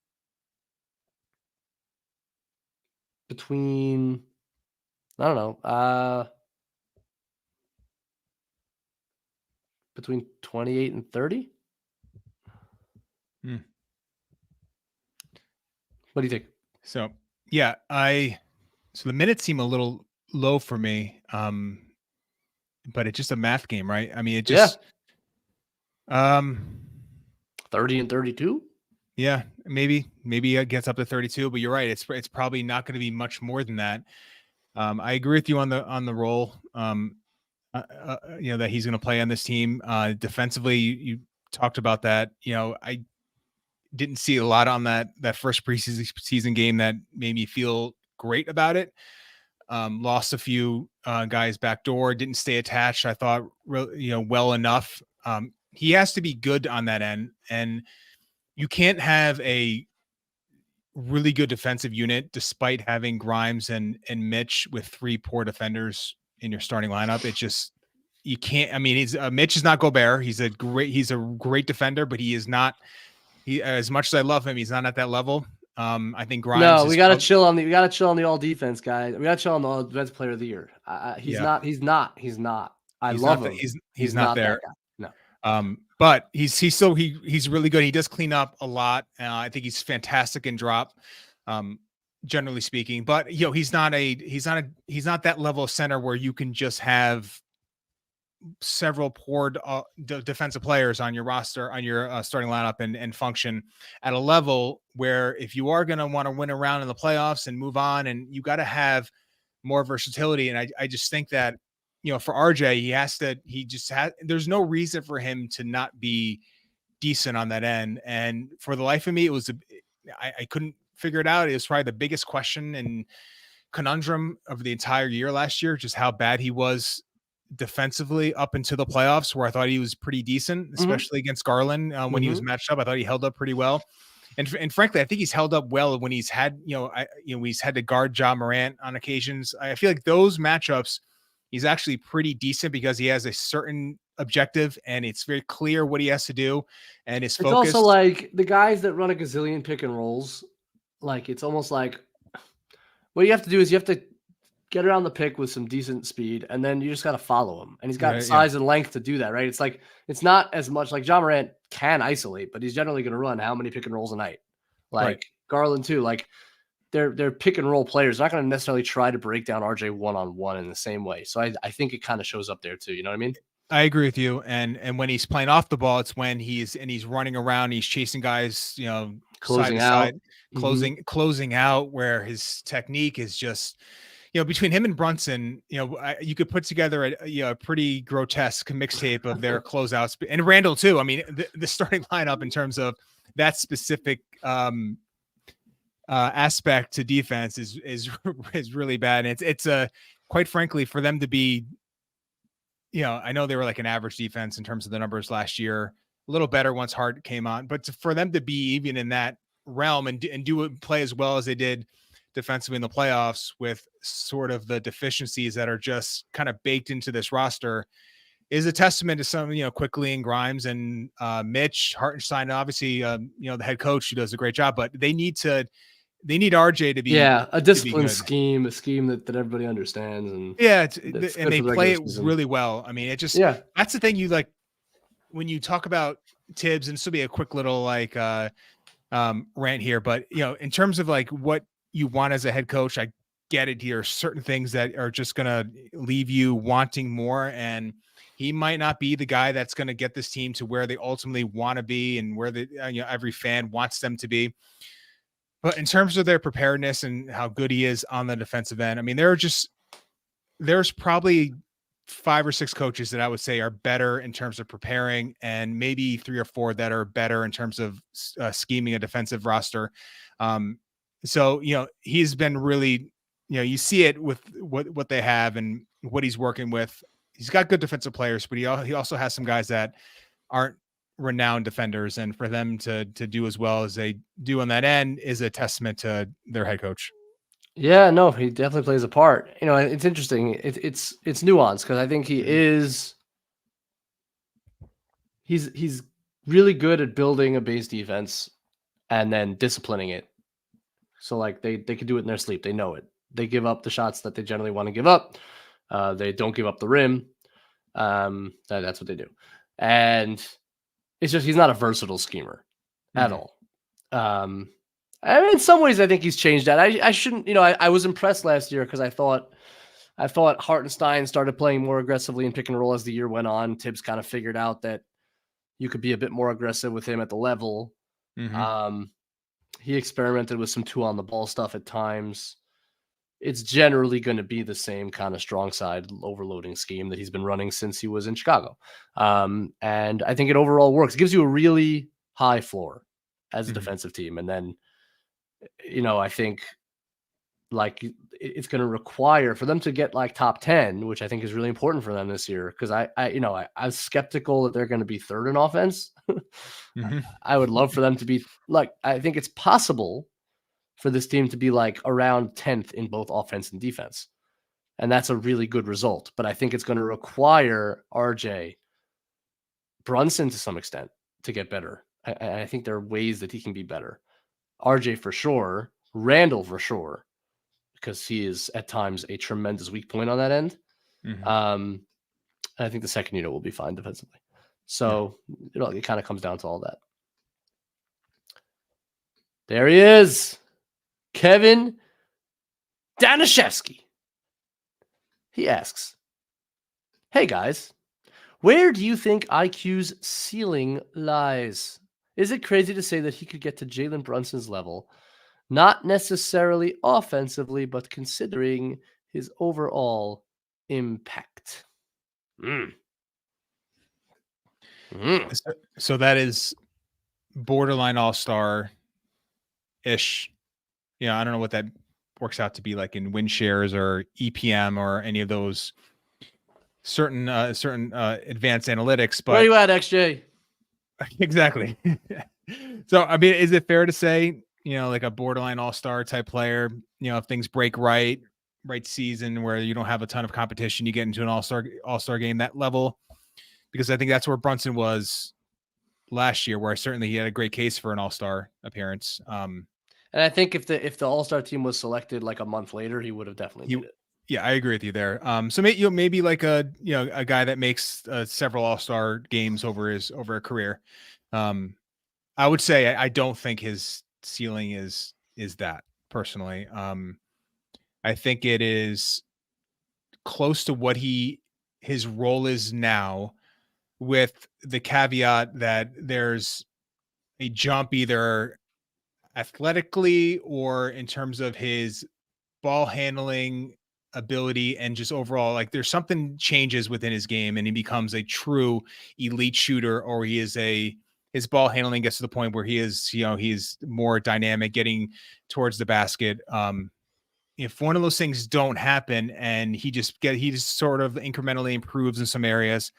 Speaker 1: between, I don't know, between 28 and 30. What do you think?
Speaker 2: So, yeah, so the minutes seem a little low for me, but it's just a math game, right? I mean, it just,
Speaker 1: 30 and 32.
Speaker 2: Yeah, maybe it gets up to 32, but you're right. It's probably not going to be much more than that. I agree with you on the role. That he's going to play on this team. Defensively, you talked about that. I didn't see a lot on that first preseason game that made me feel great about it. Lost a few guys backdoor, didn't stay attached. I thought, well enough. He has to be good on that end, and you can't have a really good defensive unit despite having Grimes and Mitch with 3 poor defenders in your starting lineup. It just, you can't. I mean, Mitch is not Gobert. He's a great defender, but he is not. As much as I love him, he's not at that level. I think Grimes.
Speaker 1: No, we gotta chill on the all defense guy. We gotta chill on the all defense player of the year. He's not. I love him.
Speaker 2: He's not there.
Speaker 1: No.
Speaker 2: But he's really good. He does clean up a lot. I think he's fantastic in drop, generally speaking. But he's not that level of center where you can just have several poor defensive players on your roster, on your starting lineup, and function at a level where if you are going to want to win around in the playoffs and move on, and you got to have more versatility. And I just think that, for RJ, there's no reason for him to not be decent on that end. And for the life of me, I couldn't figure it out. It was probably the biggest question and conundrum of the entire year last year, just how bad he was defensively up into the playoffs, where I thought he was pretty decent, especially against Garland when he was matched up. I thought he held up pretty well. And frankly, I think he's held up well when he's had, he's had to guard Ja Morant on occasions. I feel like those matchups, he's actually pretty decent because he has a certain objective and it's very clear what he has to do. And it's focused.
Speaker 1: Also like the guys that run a gazillion pick and rolls, like it's almost like what you have to do is you have to get around the pick with some decent speed, and then you just got to follow him. And he's got size and length to do that, right? It's like, it's not as much like Ja Morant can isolate, but he's generally going to run how many pick and rolls a night? Like Garland too, like they're pick and roll players. They're not going to necessarily try to break down RJ one-on-one in the same way. So I think it kind of shows up there too. You know what I mean?
Speaker 2: I agree with you. And when he's playing off the ball, it's when he's running around, he's chasing guys,
Speaker 1: closing out,
Speaker 2: closing out, where his technique is just, between him and Brunson, you could put together a pretty grotesque mixtape of their closeouts, and Randle too. I mean, the starting lineup in terms of that specific aspect to defense is really bad. And it's quite frankly, for them to be, I know they were like an average defense in terms of the numbers last year, a little better once Hart came on, but for them to be even in that realm and play as well as they did defensively in the playoffs with sort of the deficiencies that are just kind of baked into this roster is a testament to some, Quickly and Grimes and Mitch Hartenstein, obviously, the head coach, who does a great job, but they need RJ to be
Speaker 1: a disciplined scheme, a scheme that everybody understands. And
Speaker 2: and they play it really well. I mean, it just, that's the thing you like when you talk about Thibs, and this will be a quick little rant here, but in terms of like what you want as a head coach, get it. There are certain things that are just going to leave you wanting more. And he might not be the guy that's going to get this team to where they ultimately want to be and where every fan wants them to be. But in terms of their preparedness and how good he is on the defensive end, I mean, there's probably 5 or 6 coaches that I would say are better in terms of preparing, and maybe 3 or 4 that are better in terms of scheming a defensive roster. So, he's been really, you see it with what they have and what he's working with. He's got good defensive players, but he also has some guys that aren't renowned defenders, and for them to do as well as they do on that end is a testament to their head coach.
Speaker 1: Yeah, no, he definitely plays a part. It's interesting. It's nuanced because I think he's really good at building a base defense and then disciplining it. So like they can do it in their sleep. They know it. They give up the shots that they generally want to give up. They don't give up the rim. That's what they do. And it's just he's not a versatile schemer at all. In some ways, I think he's changed that. I shouldn't, I was impressed last year because I thought Hartenstein started playing more aggressively in pick and roll as the year went on. Thibs kind of figured out that you could be a bit more aggressive with him at the level. He experimented with some 2 on the ball stuff at times. It's generally going to be the same kind of strong side overloading scheme that he's been running since he was in Chicago. And I think it overall works. It gives you a really high floor as a defensive team. And then, I think like it's going to require for them to get like top 10, which I think is really important for them this year. Cause I was skeptical that they're going to be 3rd in offense. I would love for them to be like, I think it's possible for this team to be like around 10th in both offense and defense. And that's a really good result. But I think it's going to require RJ, Brunson to some extent to get better. I think there are ways that he can be better. RJ for sure, Randle for sure, because he is at times a tremendous weak point on that end. I think the second unit will be fine defensively. So it kind of comes down to all that. There he is. Kevin Danishevsky. He asks, hey guys, where do you think IQ's ceiling lies? Is it crazy to say that he could get to Jalen Brunson's level? Not necessarily offensively, but considering his overall impact.
Speaker 2: So that is borderline all-star-ish. I don't know what that works out to be like in win shares or EPM or any of those certain advanced analytics. But
Speaker 1: where you at, XJ?
Speaker 2: Exactly. So, I mean, is it fair to say, like a borderline all-star type player, if things break right season where you don't have a ton of competition, you get into an all-star game, that level? Because I think that's where Brunson was last year, where certainly he had a great case for an all-star appearance.
Speaker 1: And I think if the all-star team was selected like a month later, he would have definitely made it.
Speaker 2: Yeah, I agree with you there. So maybe like a guy that makes several all-star games over a career. I would say I don't think his ceiling is that personally. I think it is close to what his role is now, with the caveat that there's a jump either athletically or in terms of his ball handling ability and just overall, like there's something changes within his game and he becomes a true elite shooter, or his ball handling gets to the point where he is, he's more dynamic getting towards the basket. If one of those things don't happen and he just sort of incrementally improves in some areas,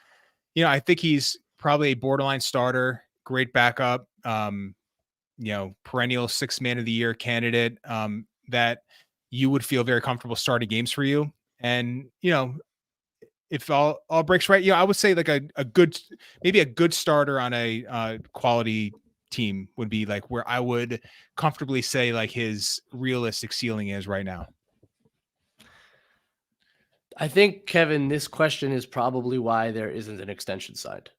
Speaker 2: I think he's probably a borderline starter, great backup, perennial 6th man of the year candidate, that you would feel very comfortable starting games for you. And, if all breaks right, I would say like a good starter on a quality team would be like where I would comfortably say like his realistic ceiling is right now.
Speaker 1: I think, Kevin, this question is probably why there isn't an extension side,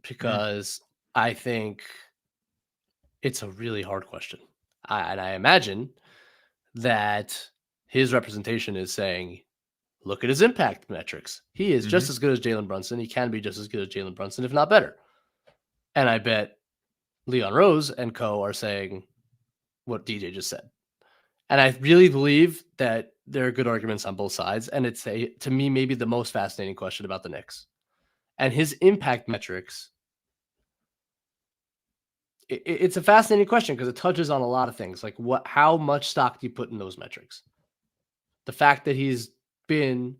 Speaker 1: because I think it's a really hard question. And I imagine that his representation is saying, look at his impact metrics. He is just as good as Jalen Brunson. He can be just as good as Jalen Brunson, if not better. And I bet Leon Rose and co are saying what DJ just said. And I really believe that there are good arguments on both sides. And it's, to me, maybe the most fascinating question about the Knicks. And his impact metrics, it's a fascinating question because it touches on a lot of things. Like how much stock do you put in those metrics? The fact that he's been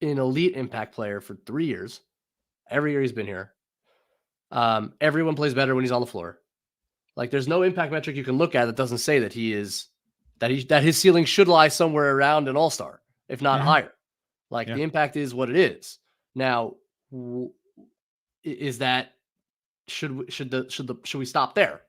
Speaker 1: an elite impact player for 3 years. Every year he's been here. Everyone plays better when he's on the floor. Like there's no impact metric you can look at that doesn't say that that his ceiling should lie somewhere around an all-star, if not higher. Like the impact is what it is. Now, is that should we stop there?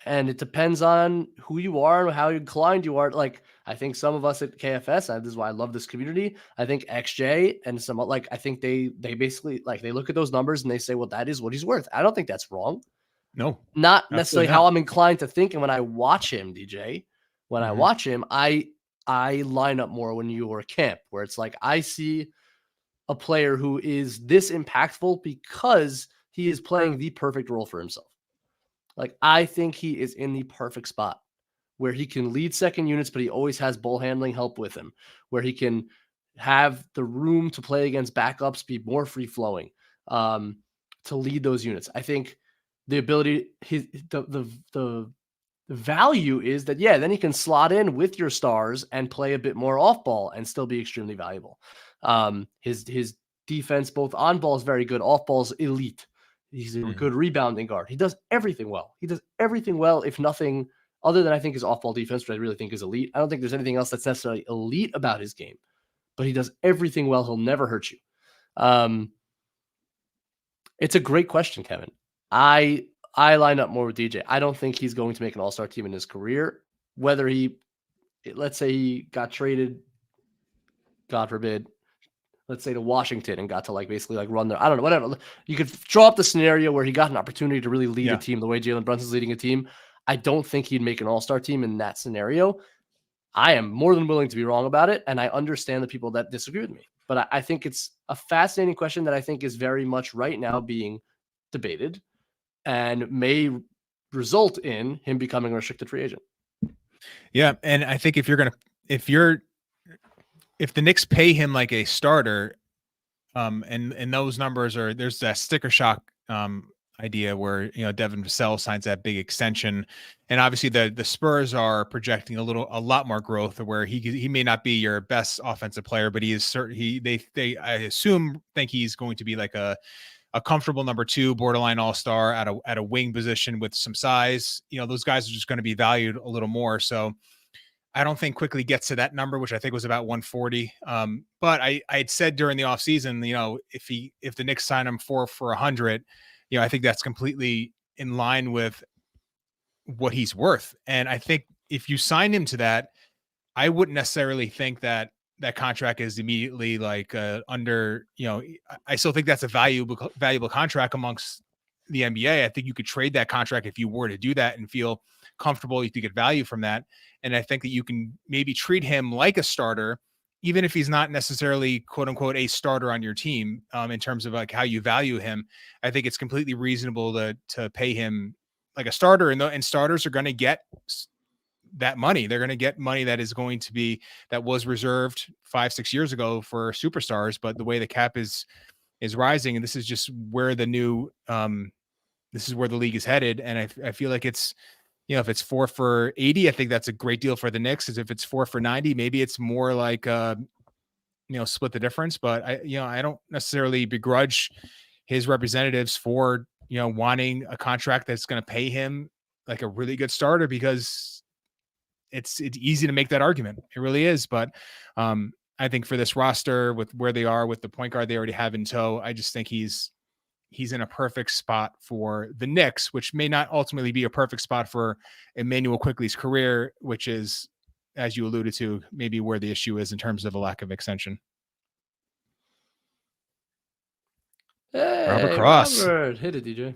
Speaker 1: And it depends on who you are and how inclined you are. Like I think some of us at KFS, and this is why I love this community. I think XJ and some like I think they basically like they look at those numbers and they say, well, that is what he's worth. I don't think that's wrong.
Speaker 2: No,
Speaker 1: not necessarily how I'm inclined to think. And when I watch him, DJ, I watch him, I line up more when you were a camp where it's like I see a player who is this impactful because he is playing the perfect role for himself. Like I think he is in the perfect spot where he can lead second units, but he always has ball handling help with him, where he can have the room to play against backups, be more free flowing, to lead those units. I think the ability, the value is that, then he can slot in with your stars and play a bit more off ball and still be extremely valuable. His defense, both on ball is very good. Off ball is elite. He's a good rebounding guard. He does everything well. If nothing other than I think his off ball defense, which I really think is elite. I don't think there's anything else that's necessarily elite about his game, but he does everything well. He'll never hurt you. It's a great question, Kevin. I line up more with DJ. I don't think he's going to make an all-star team in his career. Whether let's say he got traded, God forbid, let's say to Washington and got to basically run there. I don't know, whatever. You could draw up the scenario where he got an opportunity to really lead a team the way Jalen Brunson's leading a team. I don't think he'd make an all-star team in that scenario. I am more than willing to be wrong about it, and I understand the people that disagree with me. But I think it's a fascinating question that I think is very much right now being debated and may result in him becoming a restricted free agent.
Speaker 2: Yeah, and I think if the Knicks pay him like a starter, and those numbers there's that sticker shock idea where Devin Vassell signs that big extension, and obviously the Spurs are projecting a lot more growth, where he may not be your best offensive player, but he is certain they I assume think he's going to be like a comfortable number 2, borderline all-star at a wing position with some size. Those guys are just going to be valued a little more. So I don't think quickly gets to that number, which I think was about 140. But I had said during the offseason, if the Knicks sign him for 100, I think that's completely in line with what he's worth. And I think if you sign him to that, I wouldn't necessarily think that contract is immediately under, I still think that's a valuable contract amongst the NBA. I think you could trade that contract if you were to do that and feel comfortable you could get value from that. And I think that you can maybe treat him like a starter, even if he's not necessarily quote unquote a starter on your team, in terms of how you value him. I think it's completely reasonable to pay him like a starter, and starters are going to get that money. They're going to get money that was reserved 5-6 years ago for superstars. But the way the cap is rising, and this is just where the league is headed. And I feel like it's, if it's 4 for $80, I think that's a great deal for the Knicks. As if it's 4 for $90, maybe it's more like, split the difference. But I don't necessarily begrudge his representatives for, wanting a contract that's going to pay him like a really good starter, because it's easy to make that argument. It really is. But I think for this roster, with where they are with the point guard they already have in tow, I just think he's in a perfect spot for the Knicks, which may not ultimately be a perfect spot for Emmanuel Quickley's career, which is, as you alluded to, maybe where the issue is in terms of a lack of extension.
Speaker 1: Hey,
Speaker 2: Robert Cross.
Speaker 1: Robert. Hit it, DJ.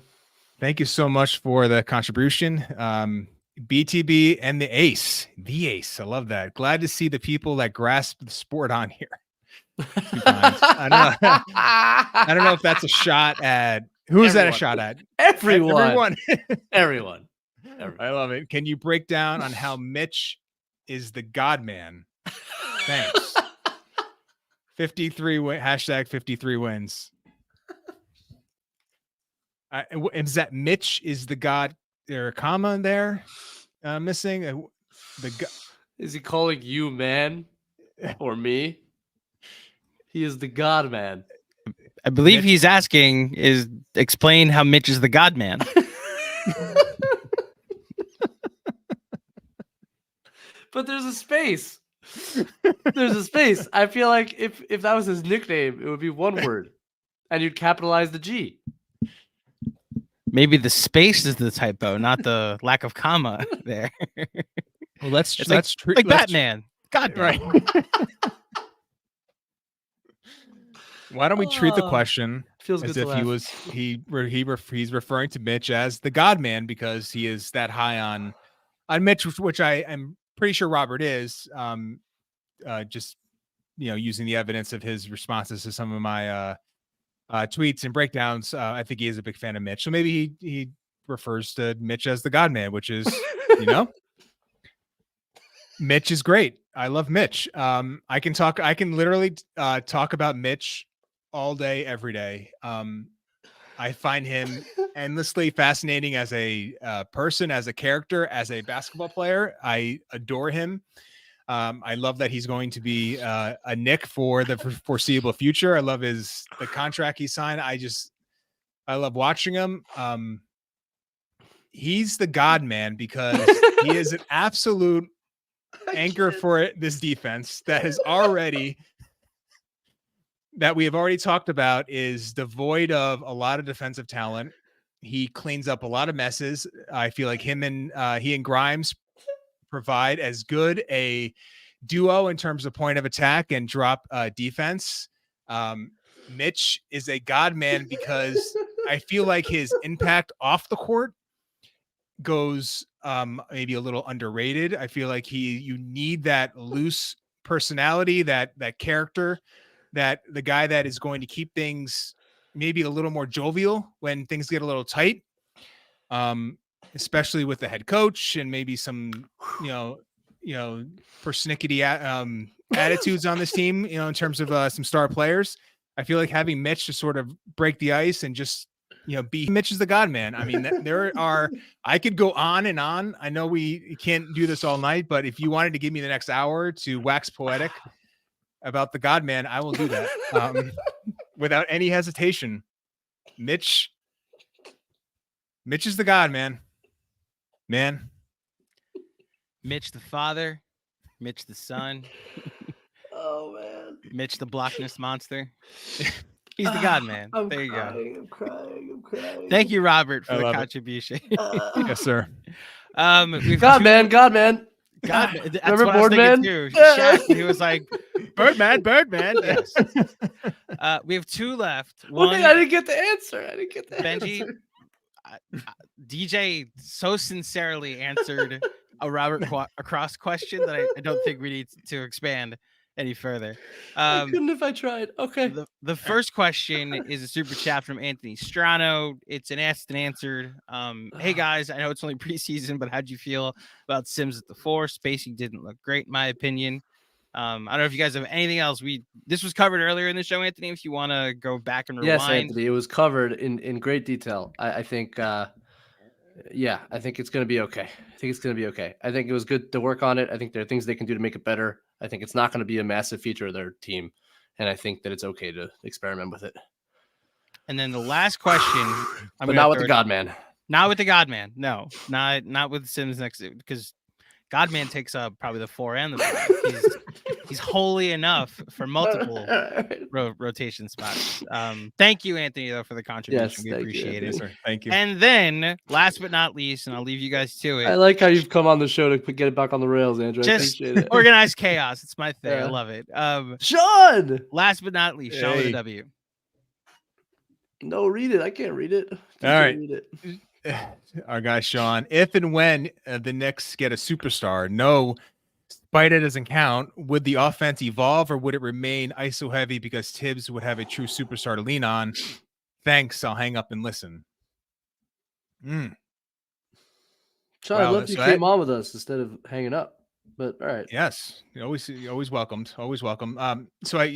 Speaker 2: Thank you so much for the contribution. BTB and the ace. The ace. I love that. Glad to see the people that grasp the sport on here. I don't know if that's a shot at who's that a shot at?
Speaker 1: Everyone.
Speaker 2: I love it. Can you break down on how Mitch is the God man? Thanks. 53 hashtag 53 wins. Is that Mitch is the God? There a comma in there missing?
Speaker 1: Is he calling you man or me? He is the God man.
Speaker 3: I believe he's asking is explain how Mitch is the God man.
Speaker 1: But there's a space. There's a space. I feel like if that was his nickname, it would be one word, and you'd capitalize the G.
Speaker 3: Maybe the space is the typo, not the lack of comma there.
Speaker 2: Well, let's
Speaker 3: treat like Batman. God,
Speaker 2: right. Why don't we treat the question
Speaker 1: feels
Speaker 2: as
Speaker 1: good
Speaker 2: if he's referring to Mitch as the God man because he is that high on Mitch, which I am pretty sure Robert is. Just using the evidence of his responses to some of my tweets and breakdowns, I think he is a big fan of Mitch. So maybe he refers to Mitch as the God man, which is Mitch is great. I love Mitch. I can literally talk about Mitch all day, every day. I find him endlessly fascinating as a person, as a character, as a basketball player. I adore him. I love that he's going to be a Knick for the foreseeable future. I love the contract he signed. I love watching him. He's the God man because he is an absolute anchor for this defense that we have already talked about is devoid of a lot of defensive talent. He cleans up a lot of messes. I feel like he and Grimes provide as good a duo in terms of point of attack and drop defense. Mitch is a God man because I feel like his impact off the court goes maybe a little underrated. I feel like you need that loose personality, that character, that the guy that is going to keep things maybe a little more jovial when things get a little tight. Especially with the head coach and maybe some, persnickety attitudes on this team, in terms of some star players. I feel like having Mitch to sort of break the ice and just, be Mitch is the God man. I mean, I could go on and on. I know we can't do this all night, but if you wanted to give me the next hour to wax poetic about the God man, I will do that without any hesitation. Mitch is the God man.
Speaker 3: Mitch the father, Mitch the son.
Speaker 1: Oh man,
Speaker 3: Mitch the blockness monster. He's the God man. There you go.
Speaker 1: I'm crying.
Speaker 3: Thank you, Robert, for the contribution.
Speaker 2: Yes, sir.
Speaker 1: God man.
Speaker 3: That's
Speaker 1: remember
Speaker 3: what I was
Speaker 1: Boardman?
Speaker 3: thinking too. Shaq, he was like, Birdman. Yes. We have two left. One,
Speaker 1: I didn't get the answer.
Speaker 3: Benjy, DJ so sincerely answered a Robert Cross question that I don't think we need to expand any further.
Speaker 1: I couldn't if I tried. Okay.
Speaker 3: The first question is a super chat from Anthony Strano. It's an asked and answered. Hey guys, I know it's only preseason, but how'd you feel about Sims at the 4? Spacing didn't look great, in my opinion. I don't know if you guys have anything else. This was covered earlier in the show, Anthony. If you want to go back and rewind.
Speaker 1: Yes, Anthony, it was covered in great detail. I think. I think it's going to be okay. I think it was good to work on it. I think there are things they can do to make it better. I think it's not going to be a massive feature of their team. And I think that it's okay to experiment with it.
Speaker 3: And then the last question.
Speaker 1: But not with the God man.
Speaker 3: Not with the God man. No, not with Sims next, because God man takes up probably the 4 and the 5. He's holy enough for multiple rotation spots. Thank you, Anthony, though, for the contribution. We appreciate it.
Speaker 2: Sir. Thank you.
Speaker 3: And then, last but not least, and I'll leave you guys to it.
Speaker 1: I like how you've come on the show to get it back on the rails, Andrew. I appreciate it.
Speaker 3: Organized chaos. It's my thing. Yeah. I love it.
Speaker 1: Sean!
Speaker 3: Last but not least, Sean with a W.
Speaker 1: No, read it. I can't read it.
Speaker 2: All right.
Speaker 1: Read it.
Speaker 2: our guy Sean, if and when the Knicks get a superstar, no, Spida doesn't count. Would the offense evolve or would it remain ISO heavy because Thibs would have a true superstar to lean on? Thanks. I'll hang up and listen.
Speaker 1: Sean, I
Speaker 2: Wow,
Speaker 1: love you came on with us instead of hanging up. But all right.
Speaker 2: Yes, you're always welcomed. Always welcome. So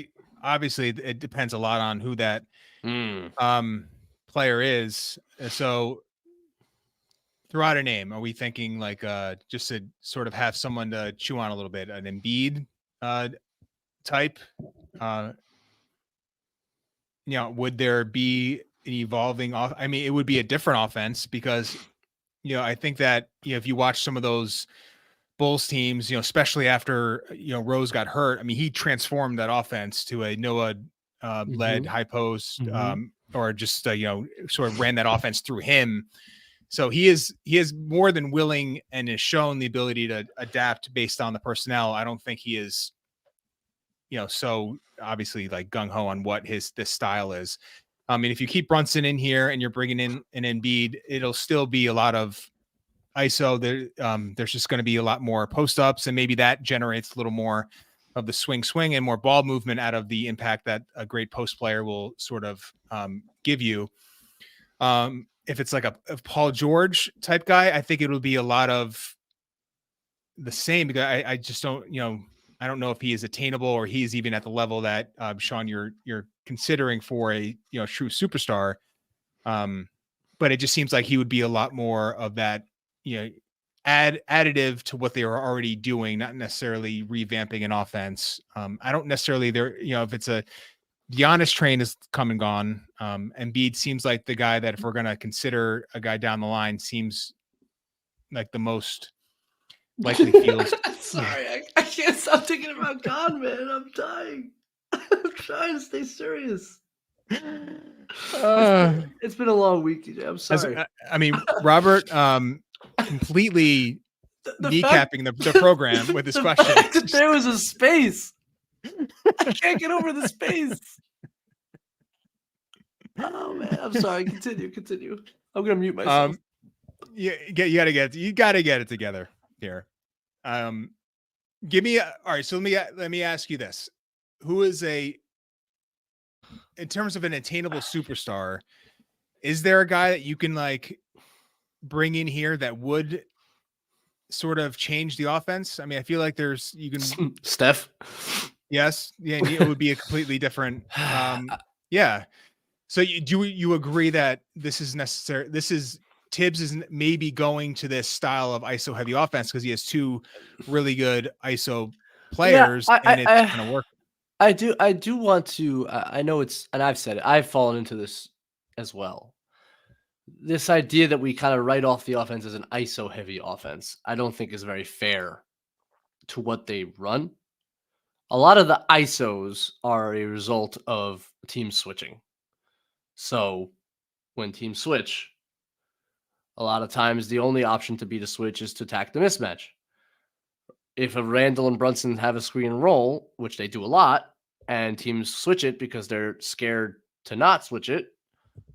Speaker 2: obviously it depends a lot on who that player is. So throw out a name. Are we thinking like just to sort of have someone to chew on a little bit, an Embiid type? Would there be an evolving off? I mean, it would be a different offense because I think that if you watch some of those Bulls teams, especially after Rose got hurt, I mean, he transformed that offense to a Noah led high post, or just sort of ran that offense through him. So he is more than willing and has shown the ability to adapt based on the personnel. I don't think he is, so obviously like gung ho on what this style is. I mean, if you keep Brunson in here and you're bringing in an Embiid, it'll still be a lot of ISO. There's just going to be a lot more post ups, and maybe that generates a little more of the swing and more ball movement out of the impact that a great post player will sort of give you. If it's like a Paul George type guy, I think it will be a lot of the same because I just don't, I don't know if he is attainable or he's even at the level that Sean, you're considering for a, true superstar. But it just seems like he would be a lot more of that, additive to what they were already doing, not necessarily revamping an offense. I don't necessarily if it's a Giannis train is come and gone. Embiid seems like the guy that if we're going to consider a guy down the line seems like the most likely feels.
Speaker 1: Sorry, I can't stop thinking about God, man. I'm dying. I'm trying to stay serious. It's been a long week, DJ. I'm sorry.
Speaker 2: I mean, Robert completely kneecapping the program with his question.
Speaker 1: There was a space. I can't get over the space. Oh man, I'm sorry. Continue. I'm gonna mute myself.
Speaker 2: You gotta get it together here. Give me all right. So let me ask you this: who is in terms of an attainable superstar? Is there a guy that you can like bring in here that would sort of change the offense? I mean, I feel like you can
Speaker 1: Steph.
Speaker 2: Yes, yeah, it would be a completely different. Yeah. So do you agree that this is necessary? Thibs is maybe going to this style of ISO heavy offense because he has two really good ISO players, and it's going to work.
Speaker 1: I do want to. I know it's, and I've said it. I've fallen into this as well. This idea that we kind of write off the offense as an ISO heavy offense, I don't think is very fair to what they run. A lot of the ISOs are a result of team switching. So when teams switch, a lot of times the only option to beat a switch is to attack the mismatch. If a Randle and Brunson have a screen and roll, which they do a lot, and teams switch it because they're scared to not switch it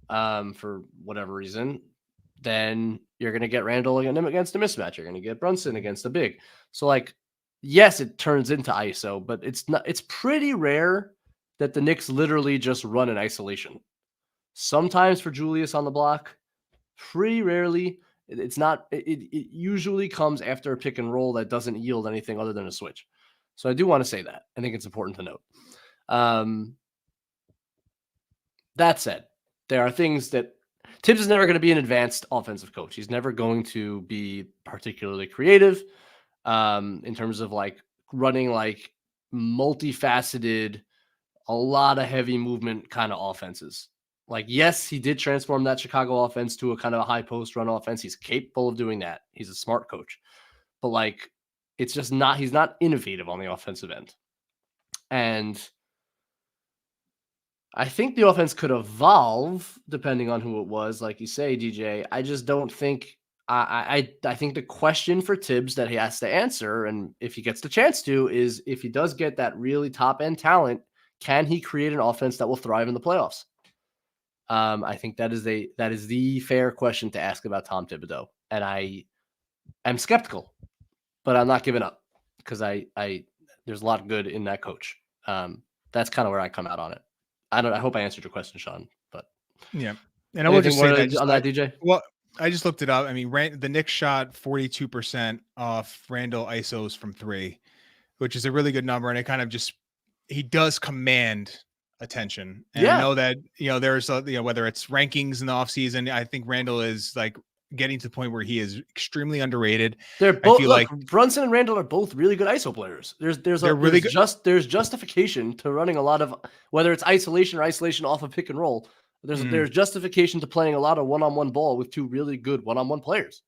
Speaker 1: for whatever reason, then you're going to get Randle against a mismatch. You're going to get Brunson against a big. So like, yes, it turns into ISO, but it's pretty rare that the Knicks literally just run in isolation. Sometimes for Julius on the block, pretty rarely. It's not. It usually comes after a pick and roll that doesn't yield anything other than a switch. So I do want to say that. I think it's important to note. That said, there are things that Thibs is never going to be an advanced offensive coach. He's never going to be particularly creative in terms of like running like multifaceted, a lot of heavy movement kind of offenses. Like, yes, he did transform that Chicago offense to a kind of a high post run offense. He's capable of doing that. He's a smart coach. But like, it's just not, he's not innovative on the offensive end. And I think the offense could evolve depending on who it was. Like you say, DJ, I just don't think, I think the question for Thibs that he has to answer, and if he gets the chance to, is if he does get that really top end talent, can he create an offense that will thrive in the playoffs? I think that is the fair question to ask about Tom Thibodeau, and I am skeptical, but I'm not giving up because I there's a lot of good in that coach. That's kind of where I come out on it. I hope I answered your question, Sean. But
Speaker 2: yeah, and I will just say that
Speaker 1: on that, DJ.
Speaker 2: Well, I just looked it up. I mean, the Knicks shot 42% off Randle ISOs from 3, which is a really good number, and it kind of just he does command attention. And I know that there's whether it's rankings in the offseason, I think Randle is like getting to the point where he is extremely underrated.
Speaker 1: They're both like Brunson and Randle are both really good ISO players. There's justification to running a lot of, whether it's isolation or isolation off of pick and roll. There's justification to playing a lot of one-on-one ball with 2 really good one-on-one players.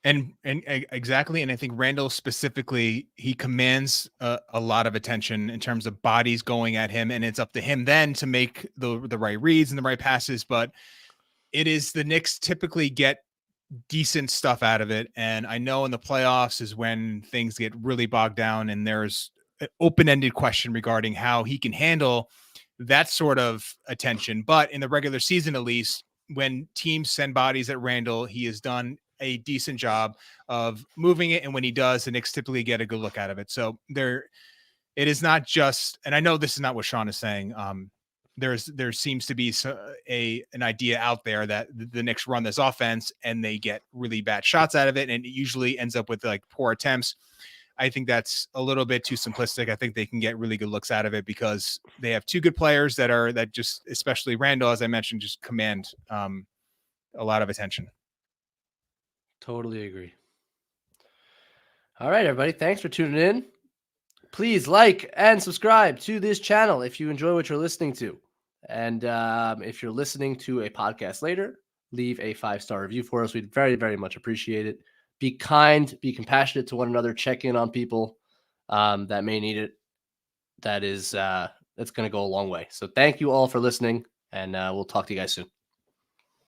Speaker 2: And exactly. And I think Randle specifically, he commands a lot of attention in terms of bodies going at him. And it's up to him then to make the right reads and the right passes. But it is the Knicks typically get decent stuff out of it. And I know in the playoffs is when things get really bogged down and there's an open-ended question regarding how he can handle that sort of attention. But in the regular season, at least, when teams send bodies at Randle, he has done a decent job of moving it. And when he does, the Knicks typically get a good look out of it. So it is not just, and I know this is not what Sean is saying. There seems to be an idea out there that the Knicks run this offense and they get really bad shots out of it. And it usually ends up with like poor attempts. I think that's a little bit too simplistic. I think they can get really good looks out of it because they have 2 good players that just, especially Randle, as I mentioned, just command a lot of attention.
Speaker 1: Totally agree. All right, everybody. Thanks for tuning in. Please like and subscribe to this channel if you enjoy what you're listening to. And if you're listening to a podcast later, leave a 5-star review for us. We'd very, very much appreciate it. Be kind, be compassionate to one another. Check in on people that may need it. That's going to go a long way. So thank you all for listening, and we'll talk to you guys soon.